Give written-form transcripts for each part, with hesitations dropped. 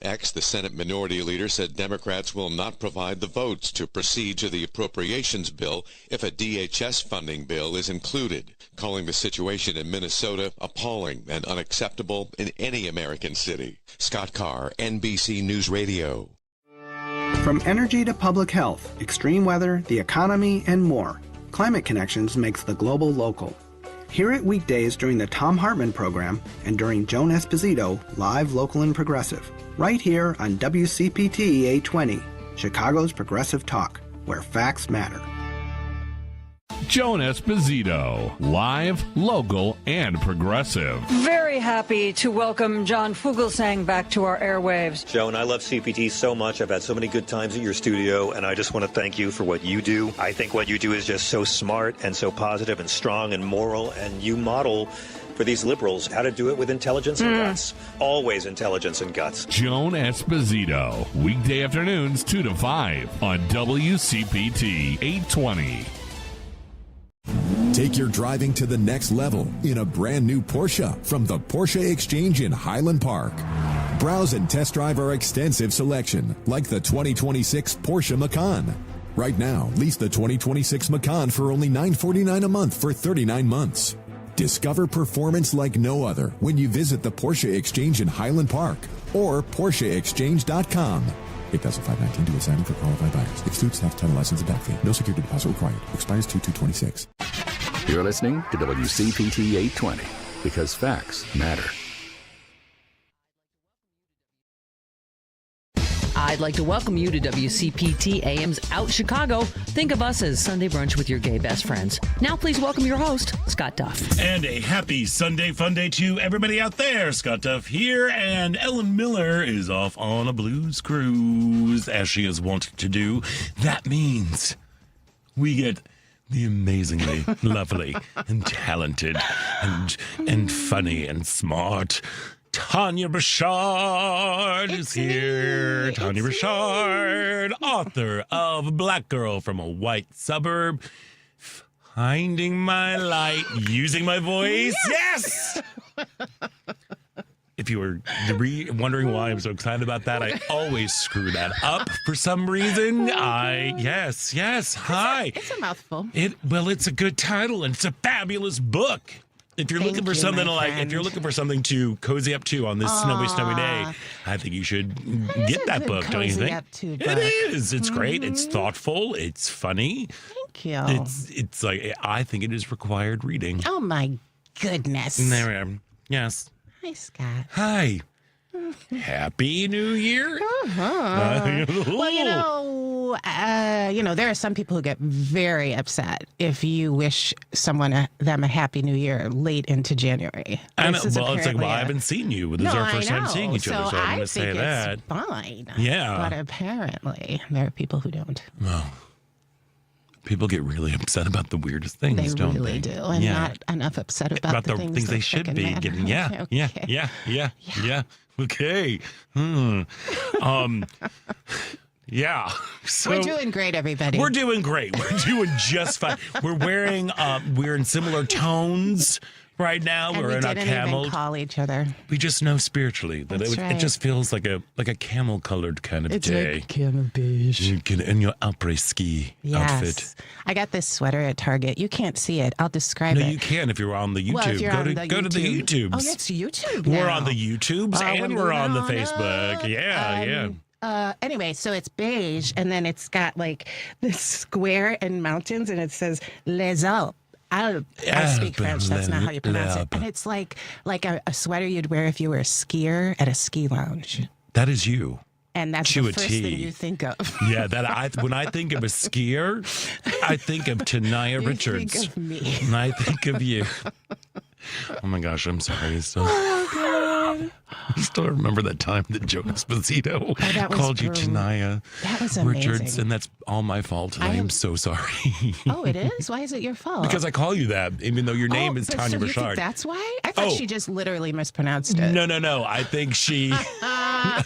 The Senate Minority Leader, said Democrats will not provide the votes to proceed to the appropriations bill if a DHS funding bill is included, calling the situation in Minnesota appalling and unacceptable in any American city. Scott Carr, NBC News Radio. From energy to public health, extreme weather, the economy, and more, Climate Connections makes the global local. Hear it weekdays during the Tom Hartman program and during Joan Esposito, live, local, and progressive. Right here on WCPT 820, Chicago's Progressive Talk, where facts matter. Joan Esposito, live, local, and progressive. Very happy to welcome John Fugelsang back to our airwaves. Joan, I love CPT so much. I've had so many good times at your studio, and I just want to thank you for what you do. I think what you do is just so smart and so positive and strong and moral, and you model for these liberals how to do it with intelligence and guts. Always intelligence and guts. Joan Esposito, weekday afternoons 2 to 5 on WCPT 820. Take your driving to the next level in a brand new Porsche from the Porsche Exchange in Highland Park. Browse and test drive our extensive selection, like the 2026 Porsche Macan. Right now, lease the 2026 Macan for only $949 a month for 39 months. Discover performance like no other when you visit the Porsche Exchange in Highland Park or PorscheExchange.com. 8,519 due assignment for qualified buyers. Excludes theft, title, license, and back fee. No security deposit required. Expires 2/2/26. You're listening to WCPT 820 because facts matter. I'd like to welcome you to WCPT AM's Out Chicago. Think of us as Sunday brunch with your gay best friends. Now please welcome your host, Scott Duff. And a happy Sunday fun day to everybody out there. Scott Duff here, and Ellen Miller is off on a blues cruise, as she is wont to do. That means we get the amazingly lovely and talented and funny and smart Tania Richard is here. Tania Richard, author of Black Girl from a White Suburb, Finding My Light, Using My Voice. Yes! If you were wondering why I'm so excited about that, I always screw that up for some reason. Yes. Hi. It's a mouthful. It's a good title and it's a fabulous book. If you're looking for something if you're looking for something to cozy up to on this snowy day, I think you should get that book, don't you think? It is. It's great. It's thoughtful. It's funny. Thank you. It's like, I think it is required reading. Oh my goodness. There we are. Yes. Hi, Scott. Hi. Happy New Year. Well, there are some people who get very upset if you wish them a happy New Year late into January. I know. Well, it's like, I haven't seen you. This is our first time seeing each other, so I'm going to say that. It's fine. Yeah. But apparently, there are people who don't. Well, people get really upset about the weirdest things, don't they? They really do, and not enough upset about the things they should be getting. Yeah. Okay. Yeah. So we're doing great, everybody. We're doing great. We're doing just fine. We're in similar tones right now. And we're in our camel. We didn't even call each other. We just know spiritually that it just feels like a camel-colored kind of day. It's like camel beige. In your après-ski outfit. I got this sweater at Target. You can't see it. I'll describe it. No, you can if you're on the YouTube. Well, if you're go to the YouTubes. Oh, it's YouTube now. We're on the YouTubes and we're on the Facebook. Yeah. Anyway, so it's beige, and then it's got like this square and mountains, and it says Les Alpes. I speak French. That's not how you pronounce it. And it's like a sweater you'd wear if you were a skier at a ski lounge. That is you. And that's the first thing you think of. Yeah, when I think of a skier, I think of Tania Richard. You think of me. And I think of you. Oh my gosh, I'm sorry. I still remember that time that Joan Esposito called you Tania Richards, and that's all my fault. I am so sorry. Oh, it is? Why is it your fault? Because I call you that, even though your name is Tania Richard. You think that's why? I thought she just literally mispronounced it. No. I think she. I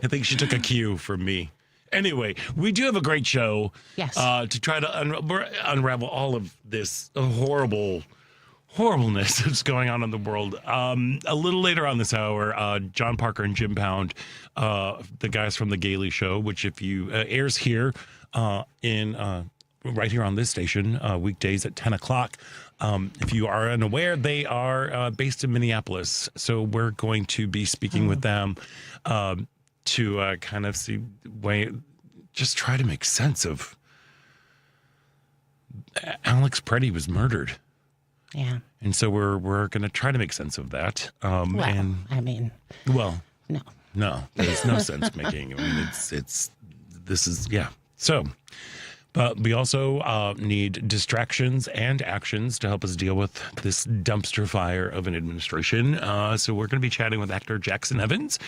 think she took a cue from me. Anyway, we do have a great show. Yes. To try to unravel all of this horrible horribleness that's going on in the world. A little later on this hour, John Parker and Jim Pound, the guys from the Gaily show, which if you airs here right here on this station, weekdays at 10 o'clock. If you are unaware, they are based in Minneapolis. So we're going to be speaking with them to kind of just try to make sense of Alex Preddy was murdered. Yeah. And so we're going to try to make sense of that. No. No, there's no sense making. I mean, So, but we also need distractions and actions to help us deal with this dumpster fire of an administration. So we're going to be chatting with actor Jackson Evans,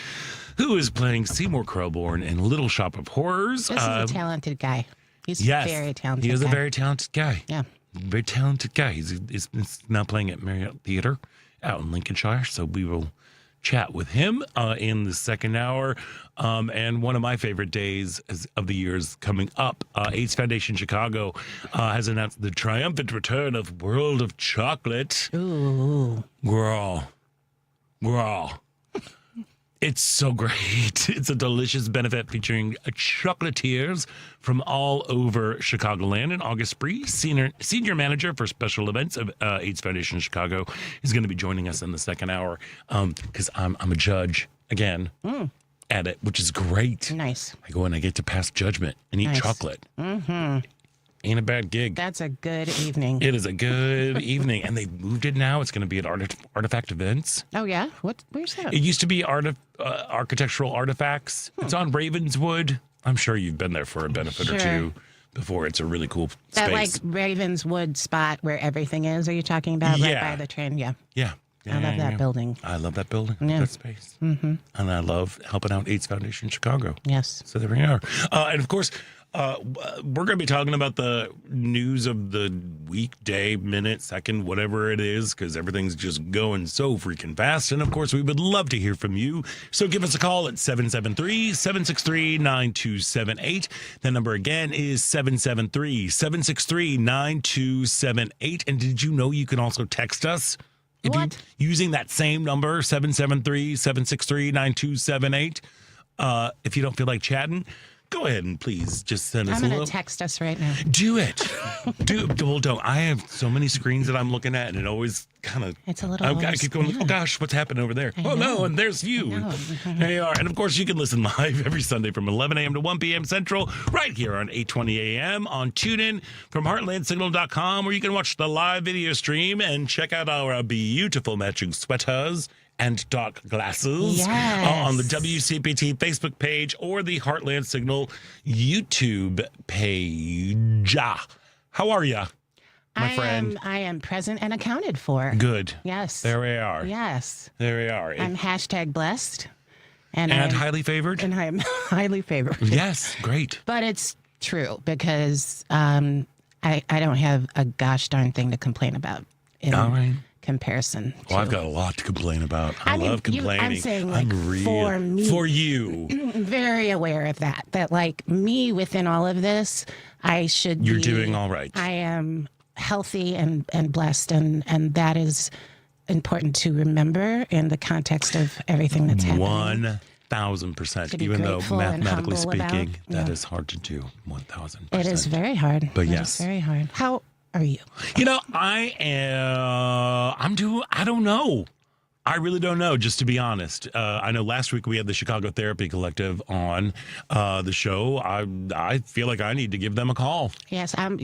who is playing Seymour Krelborn in Little Shop of Horrors. This is a talented guy. He's very talented. He is a very talented guy. Yeah. Very talented guy. He's now playing at Marriott Theatre out in Lincolnshire. So we will chat with him in the second hour. And one of my favorite days of the year is coming up. AIDS Foundation Chicago has announced the triumphant return of World of Chocolate. Ooh. Girl. It's so great. It's a delicious benefit featuring chocolatiers from all over Chicagoland. And August Spree, senior manager for special events of AIDS Foundation Chicago, is going to be joining us in the second hour because I'm a judge again at it, which is great. Nice. I go and I get to pass judgment and eat chocolate. Mm-hmm. Ain't a bad gig. That's a good evening. It is a good evening. And they've moved it now. It's going to be at Artifact Events. Oh, yeah? Where's that? It used to be Architectural Artifacts. It's on Ravenswood. I'm sure you've been there for a benefit or two before. It's a really cool that space. Like Ravenswood spot where everything is. Are you talking about right by the train? Yeah. Yeah. I love that building. I love that building. I love that space. Mm-hmm. And I love helping out AIDS Foundation Chicago. Yes. So there we are. And of course, we're going to be talking about the news of the weekday, minute, second, whatever it is, because everything's just going so freaking fast. And of course, we would love to hear from you. So give us a call at 773-763-9278. The number again is 773-763-9278. And did you know you can also text us? Using that same number, 773-763-9278. If you don't feel like chatting, go ahead and please just send us a little. I'm going to text us right now. Do it. Don't. I have so many screens that I'm looking at, and it always kind of. It's a little. I keep going, oh gosh, what's happening over there? No, and there's you. There you are. And of course, you can listen live every Sunday from 11 a.m. to 1 p.m. Central, right here on 8:20 a.m. on TuneIn from heartlandsignal.com, where you can watch the live video stream and check out our beautiful matching sweaters and dark glasses on the WCPT Facebook page or the Heartland Signal YouTube page. How are you, my friend? I am present and accounted for. Good. Yes. There we are. Yes. There we are. I'm #blessed. And highly favored. And I'm highly favored. Yes. Great. But it's true because I don't have a gosh darn thing to complain about. All right. Comparison. Well, I've got a lot to complain about. I love complaining. I'm saying, like, for me, for you, I'm very aware of that. That, like, me within all of this, I should. You're doing all right. I am healthy and blessed, and that is important to remember in the context of everything that's happening. 1,000%. Even though mathematically speaking, that is hard to do. 1,000%. It is very hard. But yes, it's very hard. How are you? You know, I don't know. I really don't know, just to be honest. I know last week we had the Chicago Therapy Collective on the show. I feel like I need to give them a call. Yes, I'm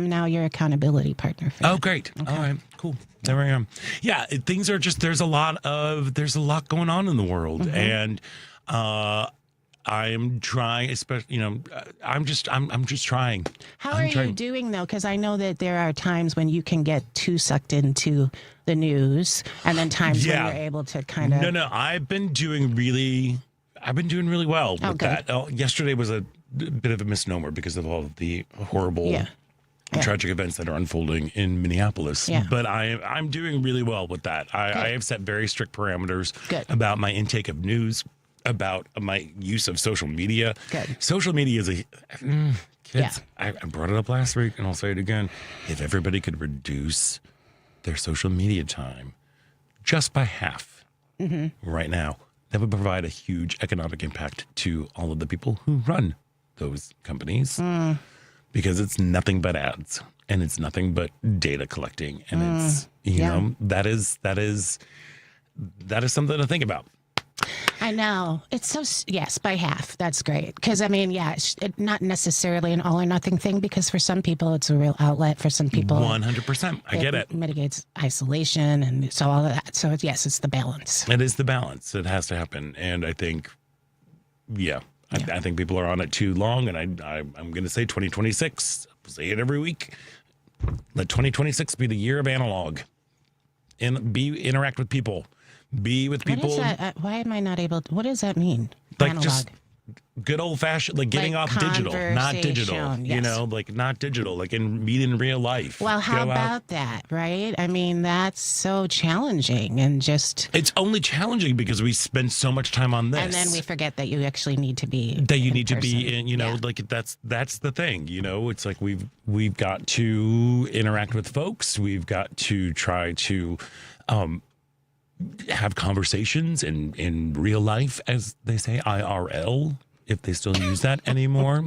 now your accountability partner. For that. Great. Okay. All right, cool. There I am. Yeah, things are just, there's a lot going on in the world. Mm-hmm. And I am trying, especially, I'm just trying. How are you doing, though? Because I know that there are times when you can get too sucked into the news, and then times when you're able to kind of. No, I've been doing really well with that. Yesterday was a bit of a misnomer because of all of the horrible, tragic events that are unfolding in Minneapolis. Yeah. But I'm doing really well with that. I have set very strict parameters about my intake of news, about my use of social media. Good. Social media is kids. I brought it up last week, and I'll say it again. If everybody could reduce their social media time just by half right now, that would provide a huge economic impact to all of the people who run those companies because it's nothing but ads and it's nothing but data collecting. And it's, you know, that is something to think about. I know. It's so, yes, by half. That's great. Because, I mean, it's not necessarily an all or nothing thing, because for some people, it's a real outlet. For some people, 100%. I get it. Mitigates isolation and so all of that. So, yes, it's the balance. It is the balance. It has to happen. And I think, I think people are on it too long. And I'm going to say 2026. I'll say it every week. Let 2026 be the year of analog. And interact with people. Be with people. What is that? Why am I not able to? What does that mean? Like Analog. just good old fashioned, like getting off digital, not digital. Yes. You know, like not digital, like meet in real life. Well, how about that, right? I mean, that's so challenging and just. It's only challenging because we spend so much time on this. And then we forget that you actually need to be. That you need to be in, you know, like that's the thing, you know, it's like we've got to interact with folks. We've got to try to, have conversations in real life, as they say, IRL, if they still use that anymore.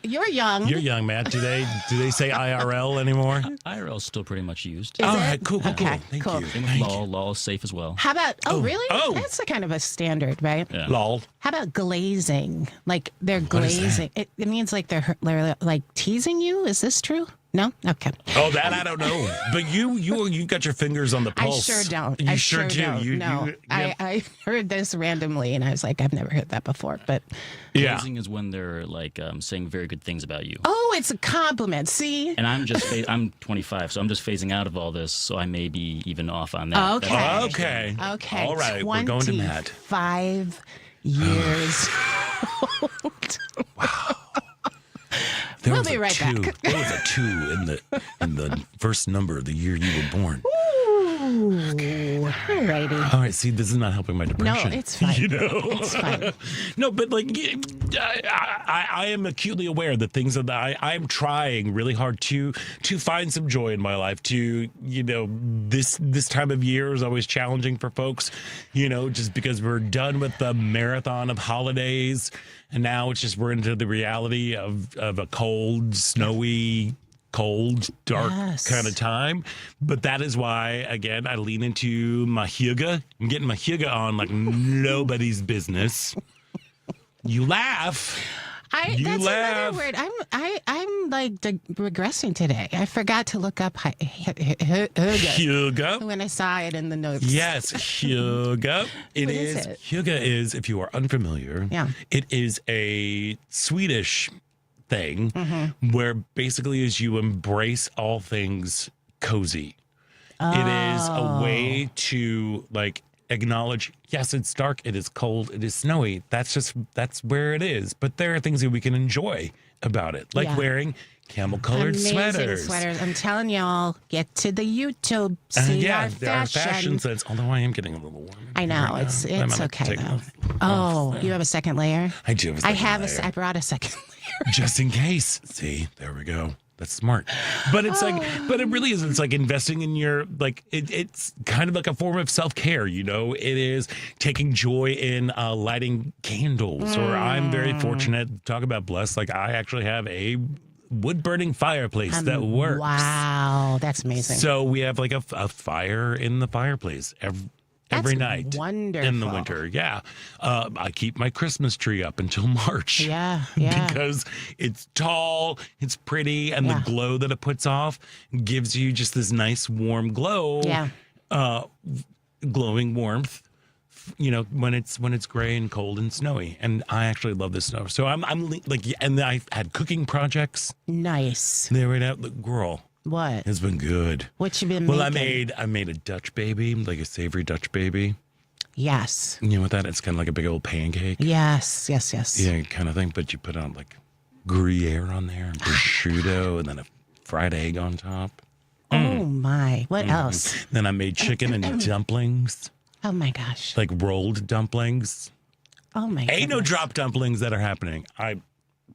You're young. You're young, Matt. Do they say IRL anymore? IRL is still pretty much used. All right, cool. Thank you. LOL is safe as well. How about, really? Oh. That's a kind of a standard, right? Yeah. LOL. How about glazing? Like they're glazing. It means like they're like teasing you. Is this true? No? Okay. Oh, that I don't know. But you got your fingers on the pulse. I sure don't. You sure do. Don't. I heard this randomly, and I was like, I've never heard that before. But glazing is when they're like saying very good things about you. Oh, it's a compliment. See? And I'm 25, so I'm just phasing out of all this, so I may be even off on that. Okay. All right, we're going to Matt. 5 years old. Wow. We'll be right back. There was a 2 in the first number of the year you were born. Ooh, all righty. All right, see, this is not helping my depression. No, it's fine. You know? It's fine. No, but like, I am acutely aware that things that I'm trying really hard to find some joy in my life. To, you know, this time of year is always challenging for folks, you know, just because we're done with the marathon of holidays. And now it's just we're into the reality of a cold, snowy, cold, dark kind of time. But that is why, again, I lean into my hygge. I'm getting my hygge on like nobody's business. You laugh. That's another word. I'm like regressing today. I forgot to look up hygge when I saw it in the notes. Yes, hygge. It is. Hygge is, if you are unfamiliar, it is a Swedish thing where basically is you embrace all things cozy. It is a way to like acknowledge, yes, it's dark, it is cold, it is snowy. That's where it is. But there are things that we can enjoy about it, like wearing camel-colored sweaters. I'm telling y'all, get to the YouTube, see our fashion sense. Although I am getting a little warm. I know right it's okay though. You have a second layer? I do. I brought a second layer just in case. See, there we go. That's smart. But it's like, but it really is. It's like investing in your, like, it's kind of like a form of self-care, you know? It is taking joy in lighting candles. Or I'm very fortunate, talk about blessed, like I actually have a wood-burning fireplace that works. Wow, that's amazing. So we have like a fire in the fireplace every night. Wonderful. In the winter. Yeah. I keep my Christmas tree up until March. Yeah. Because it's tall, it's pretty, and the glow that it puts off gives you just this nice warm glow. Yeah. Glowing warmth, you know, when it's gray and cold and snowy. And I actually love this snow. So I'm like, and I had cooking projects. Nice. They were out, girl. What? It's been good. What you been making? Well, I made a Dutch baby, like a savory Dutch baby. Yes. You know what that? It's kind of like a big old pancake. Yes. Yeah, kind of thing. But you put on like Gruyere on there, and prosciutto, and then a fried egg on top. Oh my! What else? Then I made chicken and dumplings. Oh my gosh! Like rolled dumplings. Oh my! Ain't no drop dumplings that are happening. I,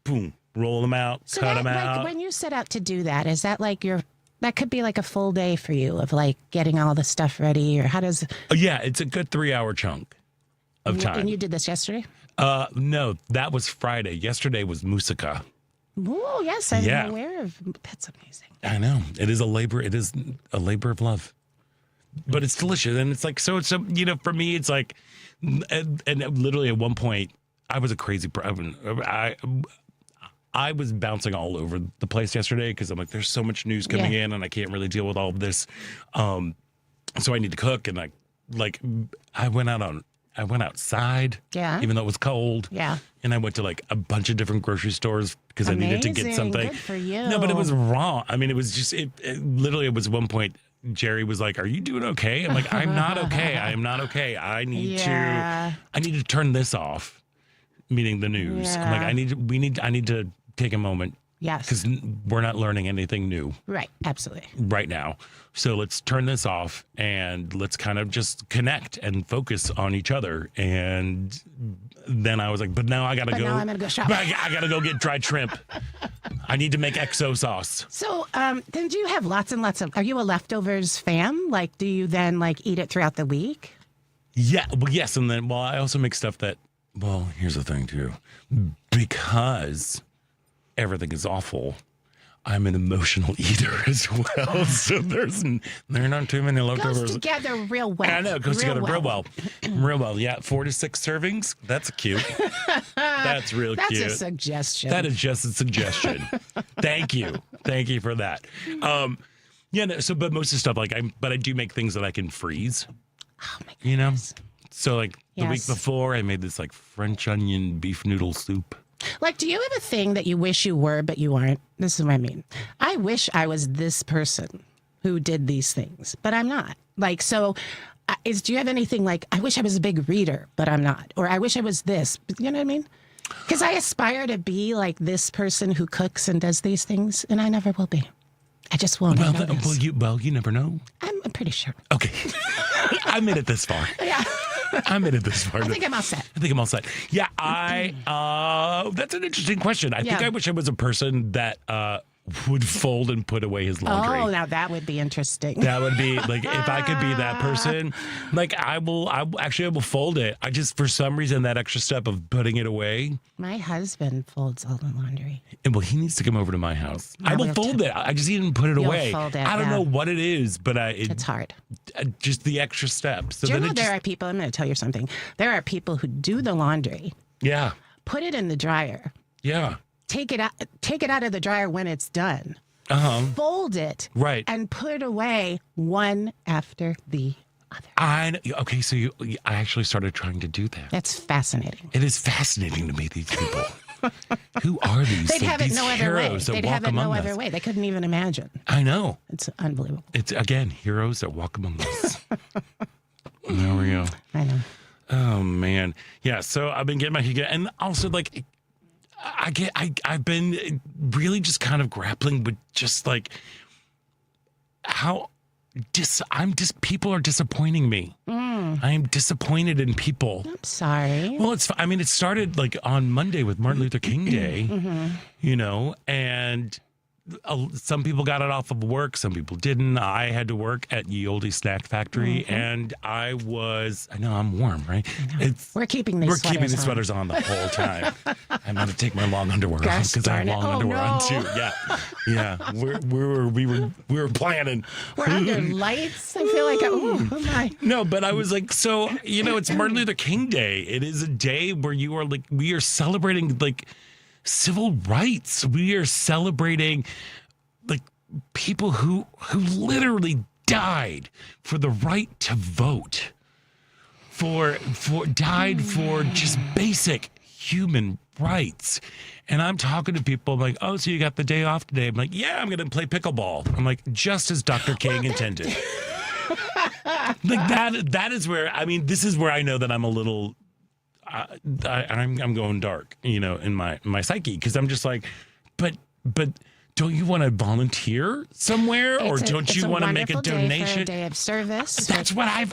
boom. Roll them out, cut them out. Like when you set out to do that, is that like your That could be like a full day for you of like getting all the stuff ready, or how does? Yeah, it's a good 3-hour chunk of time. And you did this yesterday? No, that was Friday. Yesterday was Moussaka. Oh, yes, I'm aware of. That's amazing. I know. It is a labor of love. But it's delicious. And it's like, so for me, it's like, and literally at one point, I was a crazy, I was bouncing all over the place yesterday because I'm like, there's so much news coming in and I can't really deal with all of this. So I need to cook. And I went outside, even though it was cold. Yeah. And I went to like a bunch of different grocery stores because I needed to get something. Good for you. No, but it was wrong. I mean, it was just, it literally was one point, Jerry was like, "Are you doing okay?" I'm like, "I'm not okay. I am not okay. I need to turn this off." Meaning the news. Yeah. I'm like, I need to take a moment. Yes. Because we're not learning anything new. Right. Absolutely. Right now. So let's turn this off and let's kind of just connect and focus on each other. And then I was like, but now I got to go. Now I'm going to go shopping. I got to go get dried shrimp. I need to make XO sauce. So then do you have lots and lots of, are you a leftovers fan? Like, do you then like eat it throughout the week? Yeah. Well, yes. And then, I also make stuff that, here's the thing too. Because everything is awful, I'm an emotional eater as well. So there are not too many leftovers. Goes together real well. I know, it goes together real well. Real well. Yeah, 4 to 6 servings. That's cute. That's real cute. That's a suggestion. That is just a suggestion. Thank you. Thank you for that. But most of the stuff, but I do make things that I can freeze. Oh my goodness. So the week before I made this French onion beef noodle soup. Do you have a thing that you wish you were, but you aren't? This is what I mean. I wish I was this person who did these things, but I'm not. Do you have anything I wish I was a big reader, but I'm not? Or I wish I was this, you know what I mean? Because I aspire to be like this person who cooks and does these things, and I never will be. I just won't. You never know. I'm pretty sure. Okay. I made it this far. Yeah. I made it this far. I think I'm all set. Yeah, that's an interesting question. I think I wish I was a person that would fold and put away his laundry. Oh, now that would be interesting. That would be if I could be that person. I will fold it. I just, for some reason, that extra step of putting it away. My husband folds all the laundry. And he needs to come over to my house. I will fold it. I just need to put it away. Fold it, I don't know what it is, but it's hard. Just the extra step. So do you know there are people? I'm going to tell you something. There are people who do the laundry. Yeah. Put it in the dryer. Yeah. Take it out of the dryer when it's done. Fold it. Right. And put it away one after the other. Okay, so I actually started trying to do that. That's fascinating. It is fascinating to me, these people. Who are these? They'd have it no other way. They'd have it no other way. They couldn't even imagine. I know. It's unbelievable. It's, again, heroes that walk among us. There we go. I know. Oh, man. Yeah, so I've been getting my... And also, I've been really just kind of grappling with just how people are disappointing me. I am disappointed in people. I'm sorry. Well, it started on Monday with Martin Luther King Day, and some people got it off of work. Some people didn't. I had to work at Ye Olde Snack Factory, and I know I'm warm, right? We're keeping these sweaters on the whole time. I'm going to take my long underwear off because I have long underwear on too. Yeah. We were planning. We're under lights. I feel like, oh my. No, but I was like, so it's Martin Luther King Day. It is a day where we are celebrating civil rights. We are celebrating people who literally died for the right to vote, died for just basic human rights. And I'm talking to people, I'm like, oh, so you got the day off today? I'm like, yeah, I'm going to play pickleball. I'm like, just as Dr. King intended. That is where, this is where I know that I'm a little... I'm going dark, in my psyche, because I'm just like, but don't you want to volunteer somewhere, or don't you want to make a donation? A day of service. That's what if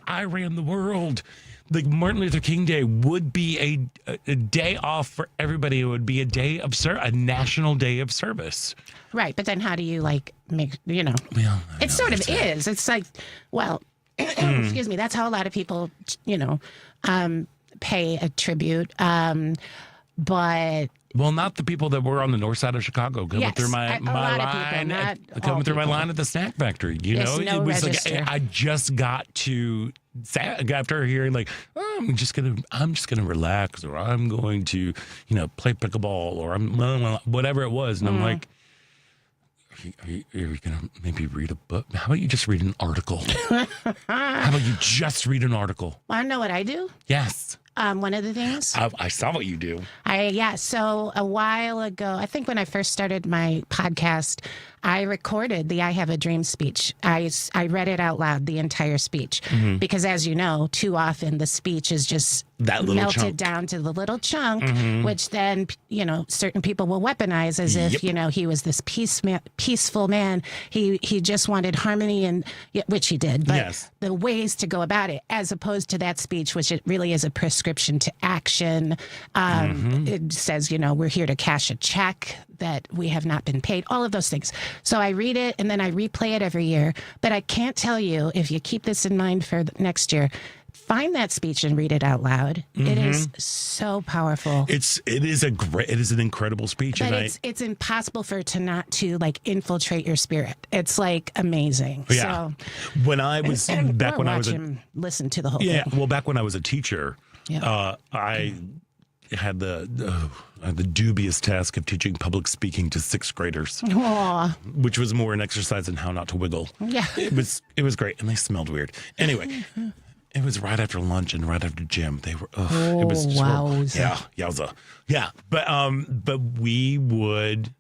I ran the world, like Martin Luther King Day would be a day off for everybody. It would be a day of a national day of service. Right, but then how do you like make Well, it sort of is. It's like, well, excuse me. That's how a lot of people, pay a tribute. But not the people that were on the north side of Chicago coming through my line, coming through my line at the snack factory. It was register. Like I just got to after hearing like, oh, I'm just gonna relax, or I'm going to play pickleball, or I'm whatever it was, and I'm like, are you gonna maybe read a book? How about you just read an article? How about you just read an article? Want to know what I do? Yes. One of the things I saw what you do. So a while ago, I think when I first started my podcast, I recorded the I Have a Dream speech. I read it out loud, the entire speech, because as you know, too often the speech is just that melted down to the little chunk, which then, certain people will weaponize as if, he was this peaceful man. He just wanted harmony, and which he did, but the ways to go about it, as opposed to that speech, which it really is a prescription to action. It says, we're here to cash a check that we have not been paid, all of those things. So I read it and then I replay it every year. But I can't tell you, if you keep this in mind for next year, find that speech and read it out loud. It is so powerful. It is an incredible speech. But it's impossible for it to like infiltrate your spirit. It's like amazing. Yeah. So when I was back when I was listen to the whole thing. Yeah. Well, back when I was a teacher, I had the dubious task of teaching public speaking to 6th graders, which was more an exercise in how not to wiggle. Yeah, it was great, and they smelled weird. Anyway, it was right after lunch and right after gym. They were it was just yowza. Yeah, but we would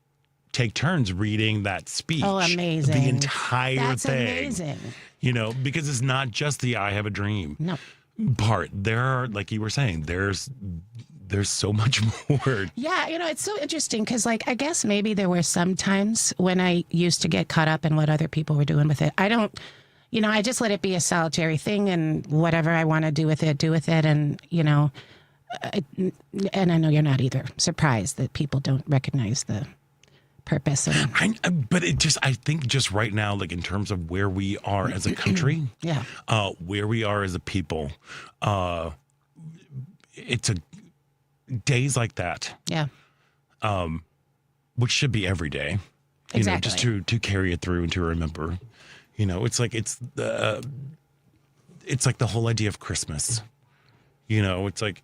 take turns reading that speech. Oh, amazing! The entire thing. Amazing. Because it's not just the I Have a Dream part. There are, like you were saying, there's so much more. Yeah, it's so interesting because, like, I guess maybe there were some times when I used to get caught up in what other people were doing with it. I don't, I just let it be a solitary thing, and whatever I want to do with it, and, and I know you're not either surprised that people don't recognize the purpose. But I think just right now, like in terms of where we are as a country, where we are as a people, it's days like that, which should be every day, just to carry it through and to remember, it's like the whole idea of Christmas, it's like,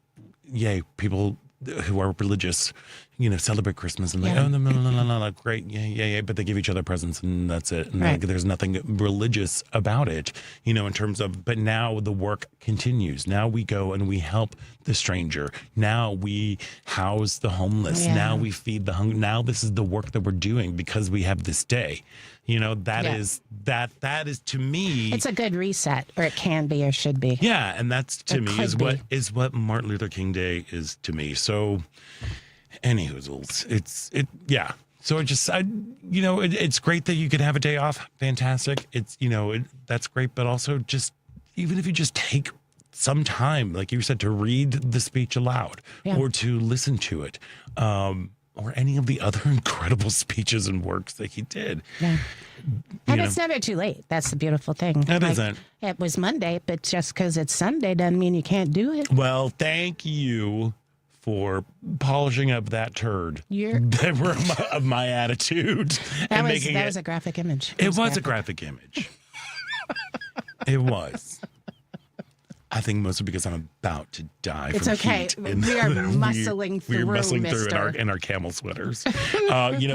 yay, people who are religious, celebrate Christmas and no, great, yeah, but they give each other presents and that's it. And like, there's nothing religious about it, in terms of, but now the work continues. Now we go and we help the stranger. Now we house the homeless. Now we feed the hungry. Now this is the work that we're doing because we have this day. That is to me. It's a good reset, or it can be, or should be. Yeah, and that's to me is what Martin Luther King Day is to me. So, anywhoozles, yeah. So it's great that you could have a day off. Fantastic. It's that's great, but also just even if you just take some time, like you said, to read the speech aloud or to listen to it. Or any of the other incredible speeches and works that he did. Yeah. And it's never too late. That's the beautiful thing. It isn't. It was Monday, but just because it's Sunday doesn't mean you can't do it. Well, thank you for polishing up that turd that were of my attitude. That was a graphic image. It was a graphic image. It was. I think mostly because I'm about to die from heat. We are muscling through, we're muscling through in our camel sweaters.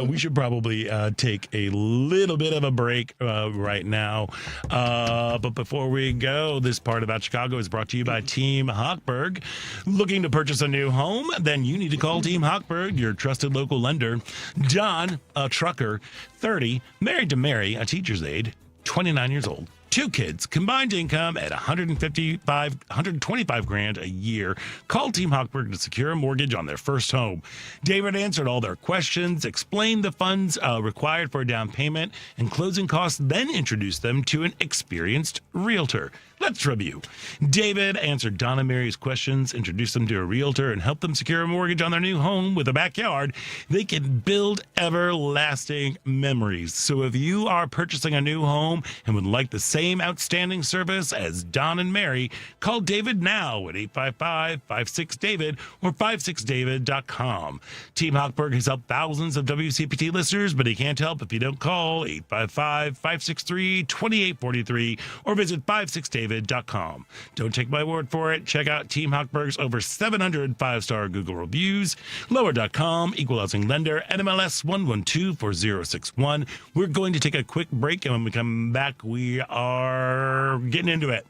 We should probably take a little bit of a break right now. But before we go, this part about Chicago is brought to you by Team Hochberg. Looking to purchase a new home? Then you need to call Team Hochberg, your trusted local lender. John, a trucker, 30, married to Mary, a teacher's aide, 29 years old. 2 kids, combined income at $125,000 a year. Call Team Hochberg to secure a mortgage on their first home. David answered all their questions, explained the funds required for a down payment and closing costs, then introduced them to an experienced realtor. Let's review. David answered Don and Mary's questions, introduced them to a realtor, and helped them secure a mortgage on their new home with a backyard. They can build everlasting memories. So if you are purchasing a new home and would like the same outstanding service as Don and Mary, call David now at 855-56-DAVID or 56david.com. Team Hochberg has helped thousands of WCPT listeners, but he can't help if you don't call 855-563-2843 or visit 56david.com. Don't take my word for it. Check out Team Hochberg's over 700 5-star Google reviews. Lower.com, equal housing lender, NMLS 1124061. We're going to take a quick break, and when we come back, we are getting into it.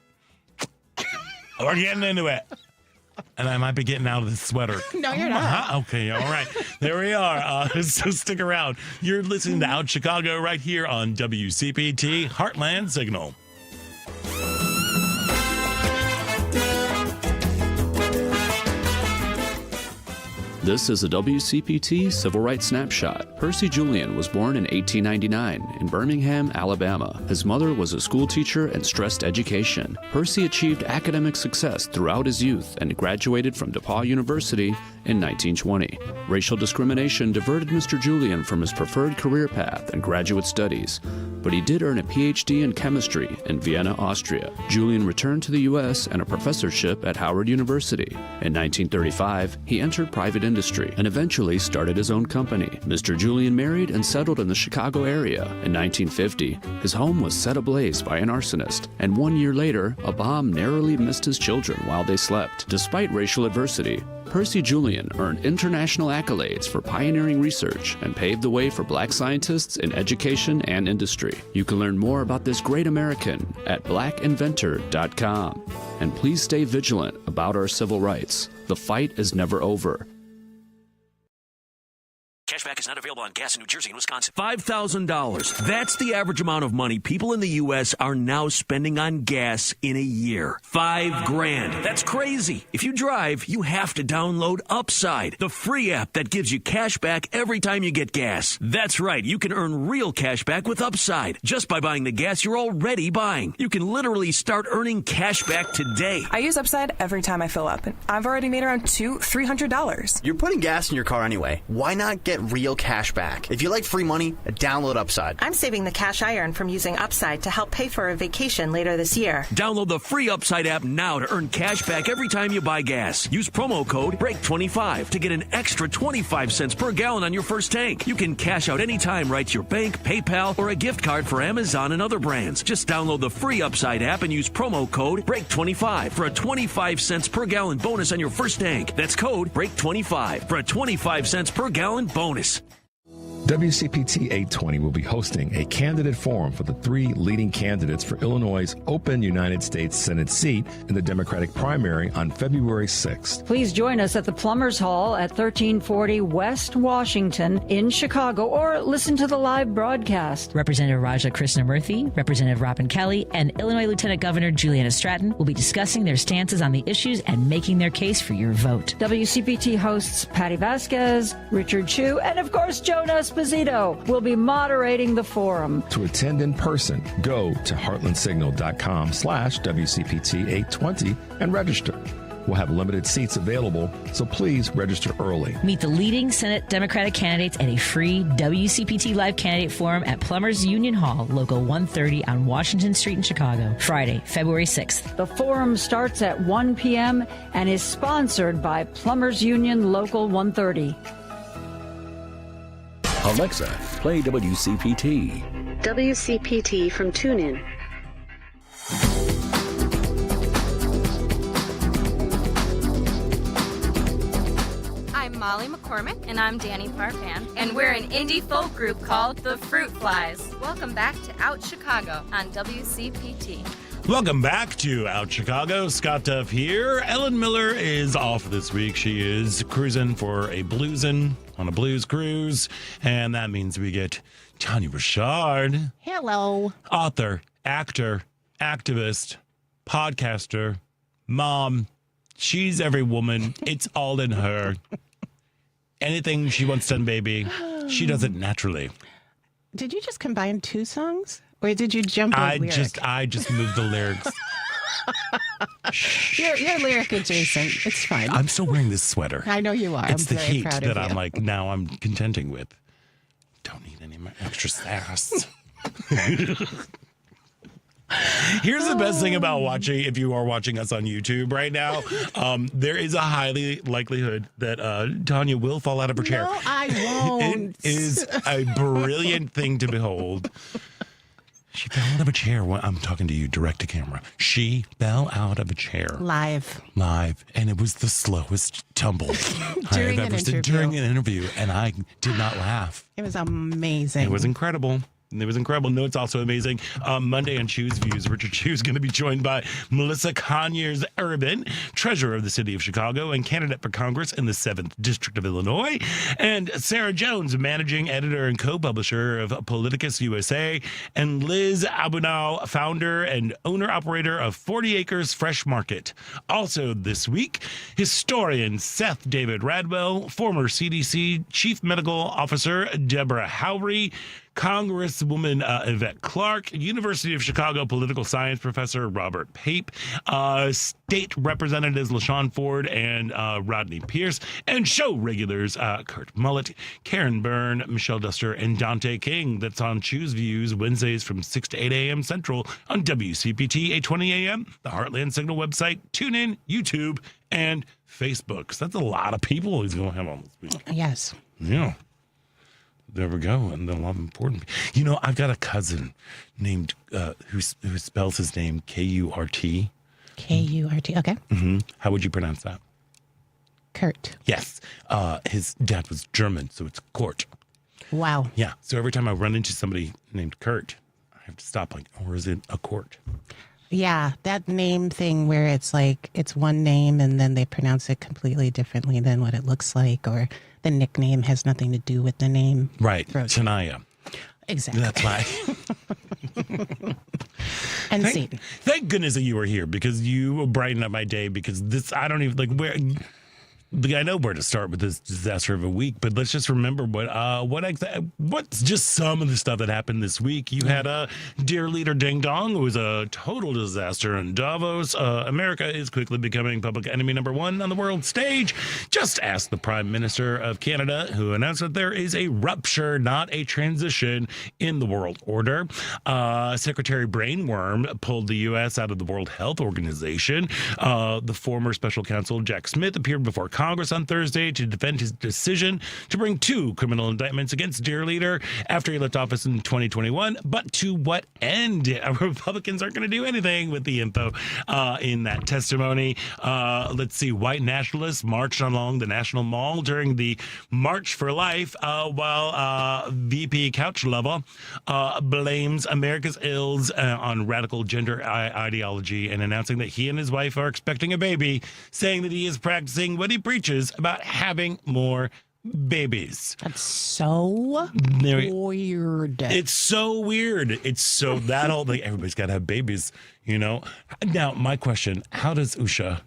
We're getting into it. And I might be getting out of this sweater. No, you're not. Okay, all right. There we are. So stick around. You're listening to Out Chicago right here on WCPT Heartland Signal. This is a WCPT Civil Rights Snapshot. Percy Julian was born in 1899 in Birmingham, Alabama. His mother was a school teacher and stressed education. Percy achieved academic success throughout his youth and graduated from DePauw University in 1920. Racial discrimination diverted Mr. Julian from his preferred career path and graduate studies, but he did earn a PhD in chemistry in Vienna, Austria. Julian returned to the U.S. and a professorship at Howard University. In 1935, he entered private industry and eventually started his own company. Mr. Julian married and settled in the Chicago area. In 1950, his home was set ablaze by an arsonist, and 1 year later, a bomb narrowly missed his children while they slept. Despite racial adversity, Percy Julian earned international accolades for pioneering research and paved the way for black scientists in education and industry. You can learn more about this great American at blackinventor.com. And please stay vigilant about our civil rights. The fight is never over. Cashback is not available on gas in New Jersey and Wisconsin. $5,000. That's the average amount of money people in the U.S. are now spending on gas in a year. $5,000. That's crazy. If you drive, you have to download Upside, the free app that gives you cash back every time you get gas. That's right. You can earn real cash back with Upside just by buying the gas you're already buying. You can literally start earning cash back today. I use Upside every time I fill up, and I've already made around $300. You're putting gas in your car anyway. Why not get real cash back? If you like free money, download Upside. I'm saving the cash I earn from using Upside to help pay for a vacation later this year. Download the free Upside app now to earn cash back every time you buy gas. Use promo code BREAK25 to get an extra 25 cents per gallon on your first tank. You can cash out anytime right to your bank, PayPal, or a gift card for Amazon and other brands. Just download the free Upside app and use promo code BREAK25 for a 25 cents per gallon bonus on your first tank. That's code BREAK25 for a 25 cents per gallon bonus. WCPT 820 will be hosting a candidate forum for the 3 leading candidates for Illinois' open United States Senate seat in the Democratic primary on February 6th. Please join us at the Plumbers Hall at 1340 West Washington in Chicago, or listen to the live broadcast. Representative Raja Krishnamurthy, Representative Robin Kelly, and Illinois Lieutenant Governor Juliana Stratton will be discussing their stances on the issues and making their case for your vote. WCPT hosts Patty Vasquez, Richard Chu, and of course Jonas Esposito will be moderating the forum. To attend in person, go to heartlandsignal.com/WCPT820 and register. We'll have limited seats available, so please register early. Meet the leading Senate Democratic candidates at a free WCPT Live Candidate Forum at Plumbers Union Hall, Local 130 on Washington Street in Chicago, Friday, February 6th. The forum starts at 1 p.m. and is sponsored by Plumbers Union Local 130. Alexa, play WCPT. WCPT from TuneIn. I'm Molly McCormick. And I'm Danny Farfan. And we're an indie folk group called The Fruit Flies. Welcome back to Out Chicago on WCPT. Welcome back to Out Chicago. Scott Duff here. Ellen Miller is off this week. She is cruising for a bluesin' on a blues cruise. And that means we get Tania Richard. Hello. Author, actor, activist, podcaster, mom. She's every woman. It's all in her. Anything she wants done, baby, she does it naturally. Did you just combine 2 songs? Or did you jump a lyric? I just moved the lyrics. You're lyric adjacent. It's fine. I'm still wearing this sweater. I know you are. It's I'm the very heat proud of that you. I'm contenting with. Don't need any more extra sass. Here's the best thing about watching, if you are watching us on YouTube right now, there is a highly likelihood that Tanya will fall out of her chair. No, I won't. It is a brilliant thing to behold. She fell out of a chair. I'm talking to you direct to camera. She fell out of a chair. Live. And it was the slowest tumble I have ever seen during an interview. And I did not laugh. It was amazing. It was incredible. It was incredible. No, it's also amazing. Monday on Choose Views, Richard Chu is going to be joined by Melissa Conyers-Urban, treasurer of the city of Chicago and candidate for Congress in the 7th District of Illinois, and Sarah Jones, managing editor and co-publisher of Politicus USA, and Liz Abunau, founder and owner-operator of 40 Acres Fresh Market. Also this week, historian Seth David Radwell, former CDC Chief Medical Officer Deborah Howry, Congresswoman Yvette Clarke, University of Chicago political science professor Robert Pape, state representatives LaShawn Ford and Rodney Pierce, and show regulars Kurt Mullett, Karen Byrne, Michelle Duster, and Dante King. That's on Choose Views Wednesdays from 6 to 8 a.m. Central on WCPT 820 a.m., the Heartland Signal website, TuneIn, YouTube, and Facebook. So that's a lot of people he's going to have on this week. Yes. Yeah. There we go, and a lot of important. You know, I've got a cousin named who spells his name K-U-R-T. K-U-R-T. Okay. Mm-hmm. How would you pronounce that? Kurt. Yes. His dad was German, so it's Kurt. Wow. Yeah. So every time I run into somebody named Kurt, I have to stop. Like, or is it a court? Yeah, that name thing where it's like it's one name and then they pronounce it completely differently than what it looks like, or the nickname has nothing to do with the name. Right. Tania. Exactly. That's why. And thank goodness that you were here, because you brightened up my day, because this, I don't even, like, where... I know where to start with this disaster of a week, but let's just remember what's just some of the stuff that happened this week. You had a Dear Leader Ding Dong. It was a total disaster in Davos. America is quickly becoming public enemy number one on the world stage. Just ask the Prime Minister of Canada, who announced that there is a rupture, not a transition, in the world order. Secretary Brainworm pulled the U.S. out of the World Health Organization. The former special counsel Jack Smith appeared before Congress on Thursday to defend his decision to bring 2 criminal indictments against Dear Leader after he left office in 2021. But to what end? Republicans aren't going to do anything with the info in that testimony. Let's see. White nationalists marched along the National Mall during the March for Life, while VP Couch Lover blames America's ills on radical gender ideology, and announcing that he and his wife are expecting a baby, saying that he is practicing what he preaches about having more babies. That's so weird. It's so weird. It's so that whole thing. Everybody's got to have babies, you know. Now, my question: how does Usha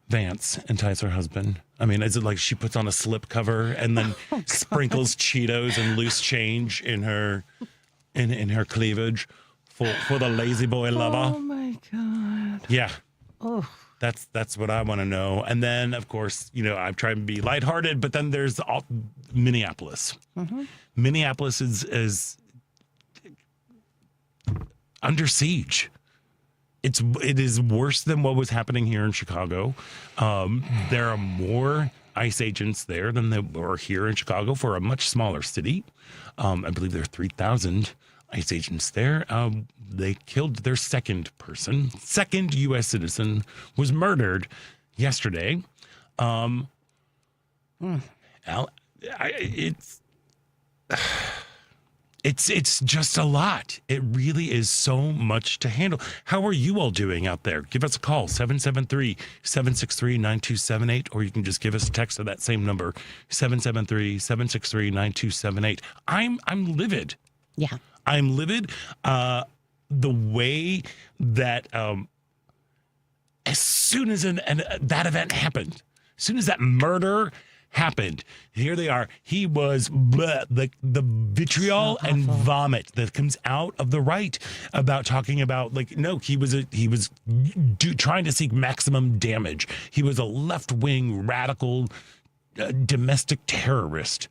Vance entice her husband? I mean, is it like she puts on a slip cover and then sprinkles Cheetos and loose change in her in her cleavage for the lazy boy lover? Oh my God. Yeah. Oh. That's what I want to know. And then, of course, you know, I've tried to be lighthearted, but then there's Minneapolis. Mm-hmm. Minneapolis is under siege. It is worse than what was happening here in Chicago. There are more ICE agents there than there were here in Chicago for a much smaller city. I believe there are 3,000 ICE agents there. They killed their second U.S. citizen was murdered yesterday. It's just a lot. It really is so much to handle. How are you all doing out there? Give us a call, 773-763-9278, or you can just give us a text to that same number, 773-763-9278. I'm livid. Yeah. I'm livid. The way that as soon as that event happened, as soon as that murder happened. Here they are. He was the vitriol and vomit that comes out of the right about talking about he was trying to seek maximum damage. He was a left-wing radical domestic terrorist.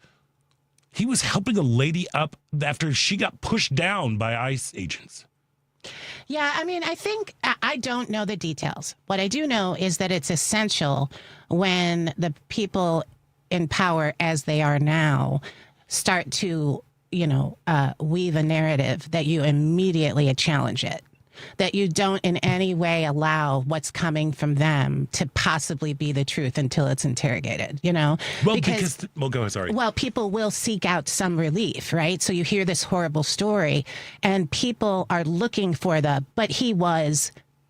He was helping a lady up after she got pushed down by ICE agents. Yeah, I mean, I think I don't know the details. What I do know is that it's essential when the people in power, as they are now, start to, weave a narrative that you immediately challenge it. That you don't in any way allow what's coming from them to possibly be the truth until it's interrogated, Well, go ahead, sorry. Well, people will seek out some relief, right? So you hear this horrible story and people are looking for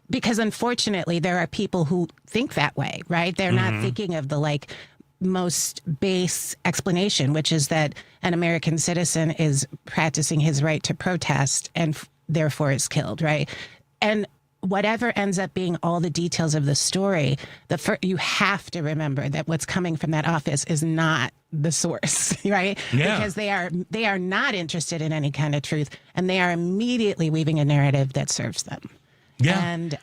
because unfortunately there are people who think that way, right? They're not thinking of the most base explanation, which is that an American citizen is practicing his right to protest and therefore is killed, right? And whatever ends up being all the details of the story, you have to remember that what's coming from that office is not the source, right? Yeah. Because they are not interested in any kind of truth, and they are immediately weaving a narrative that serves them. Yeah, and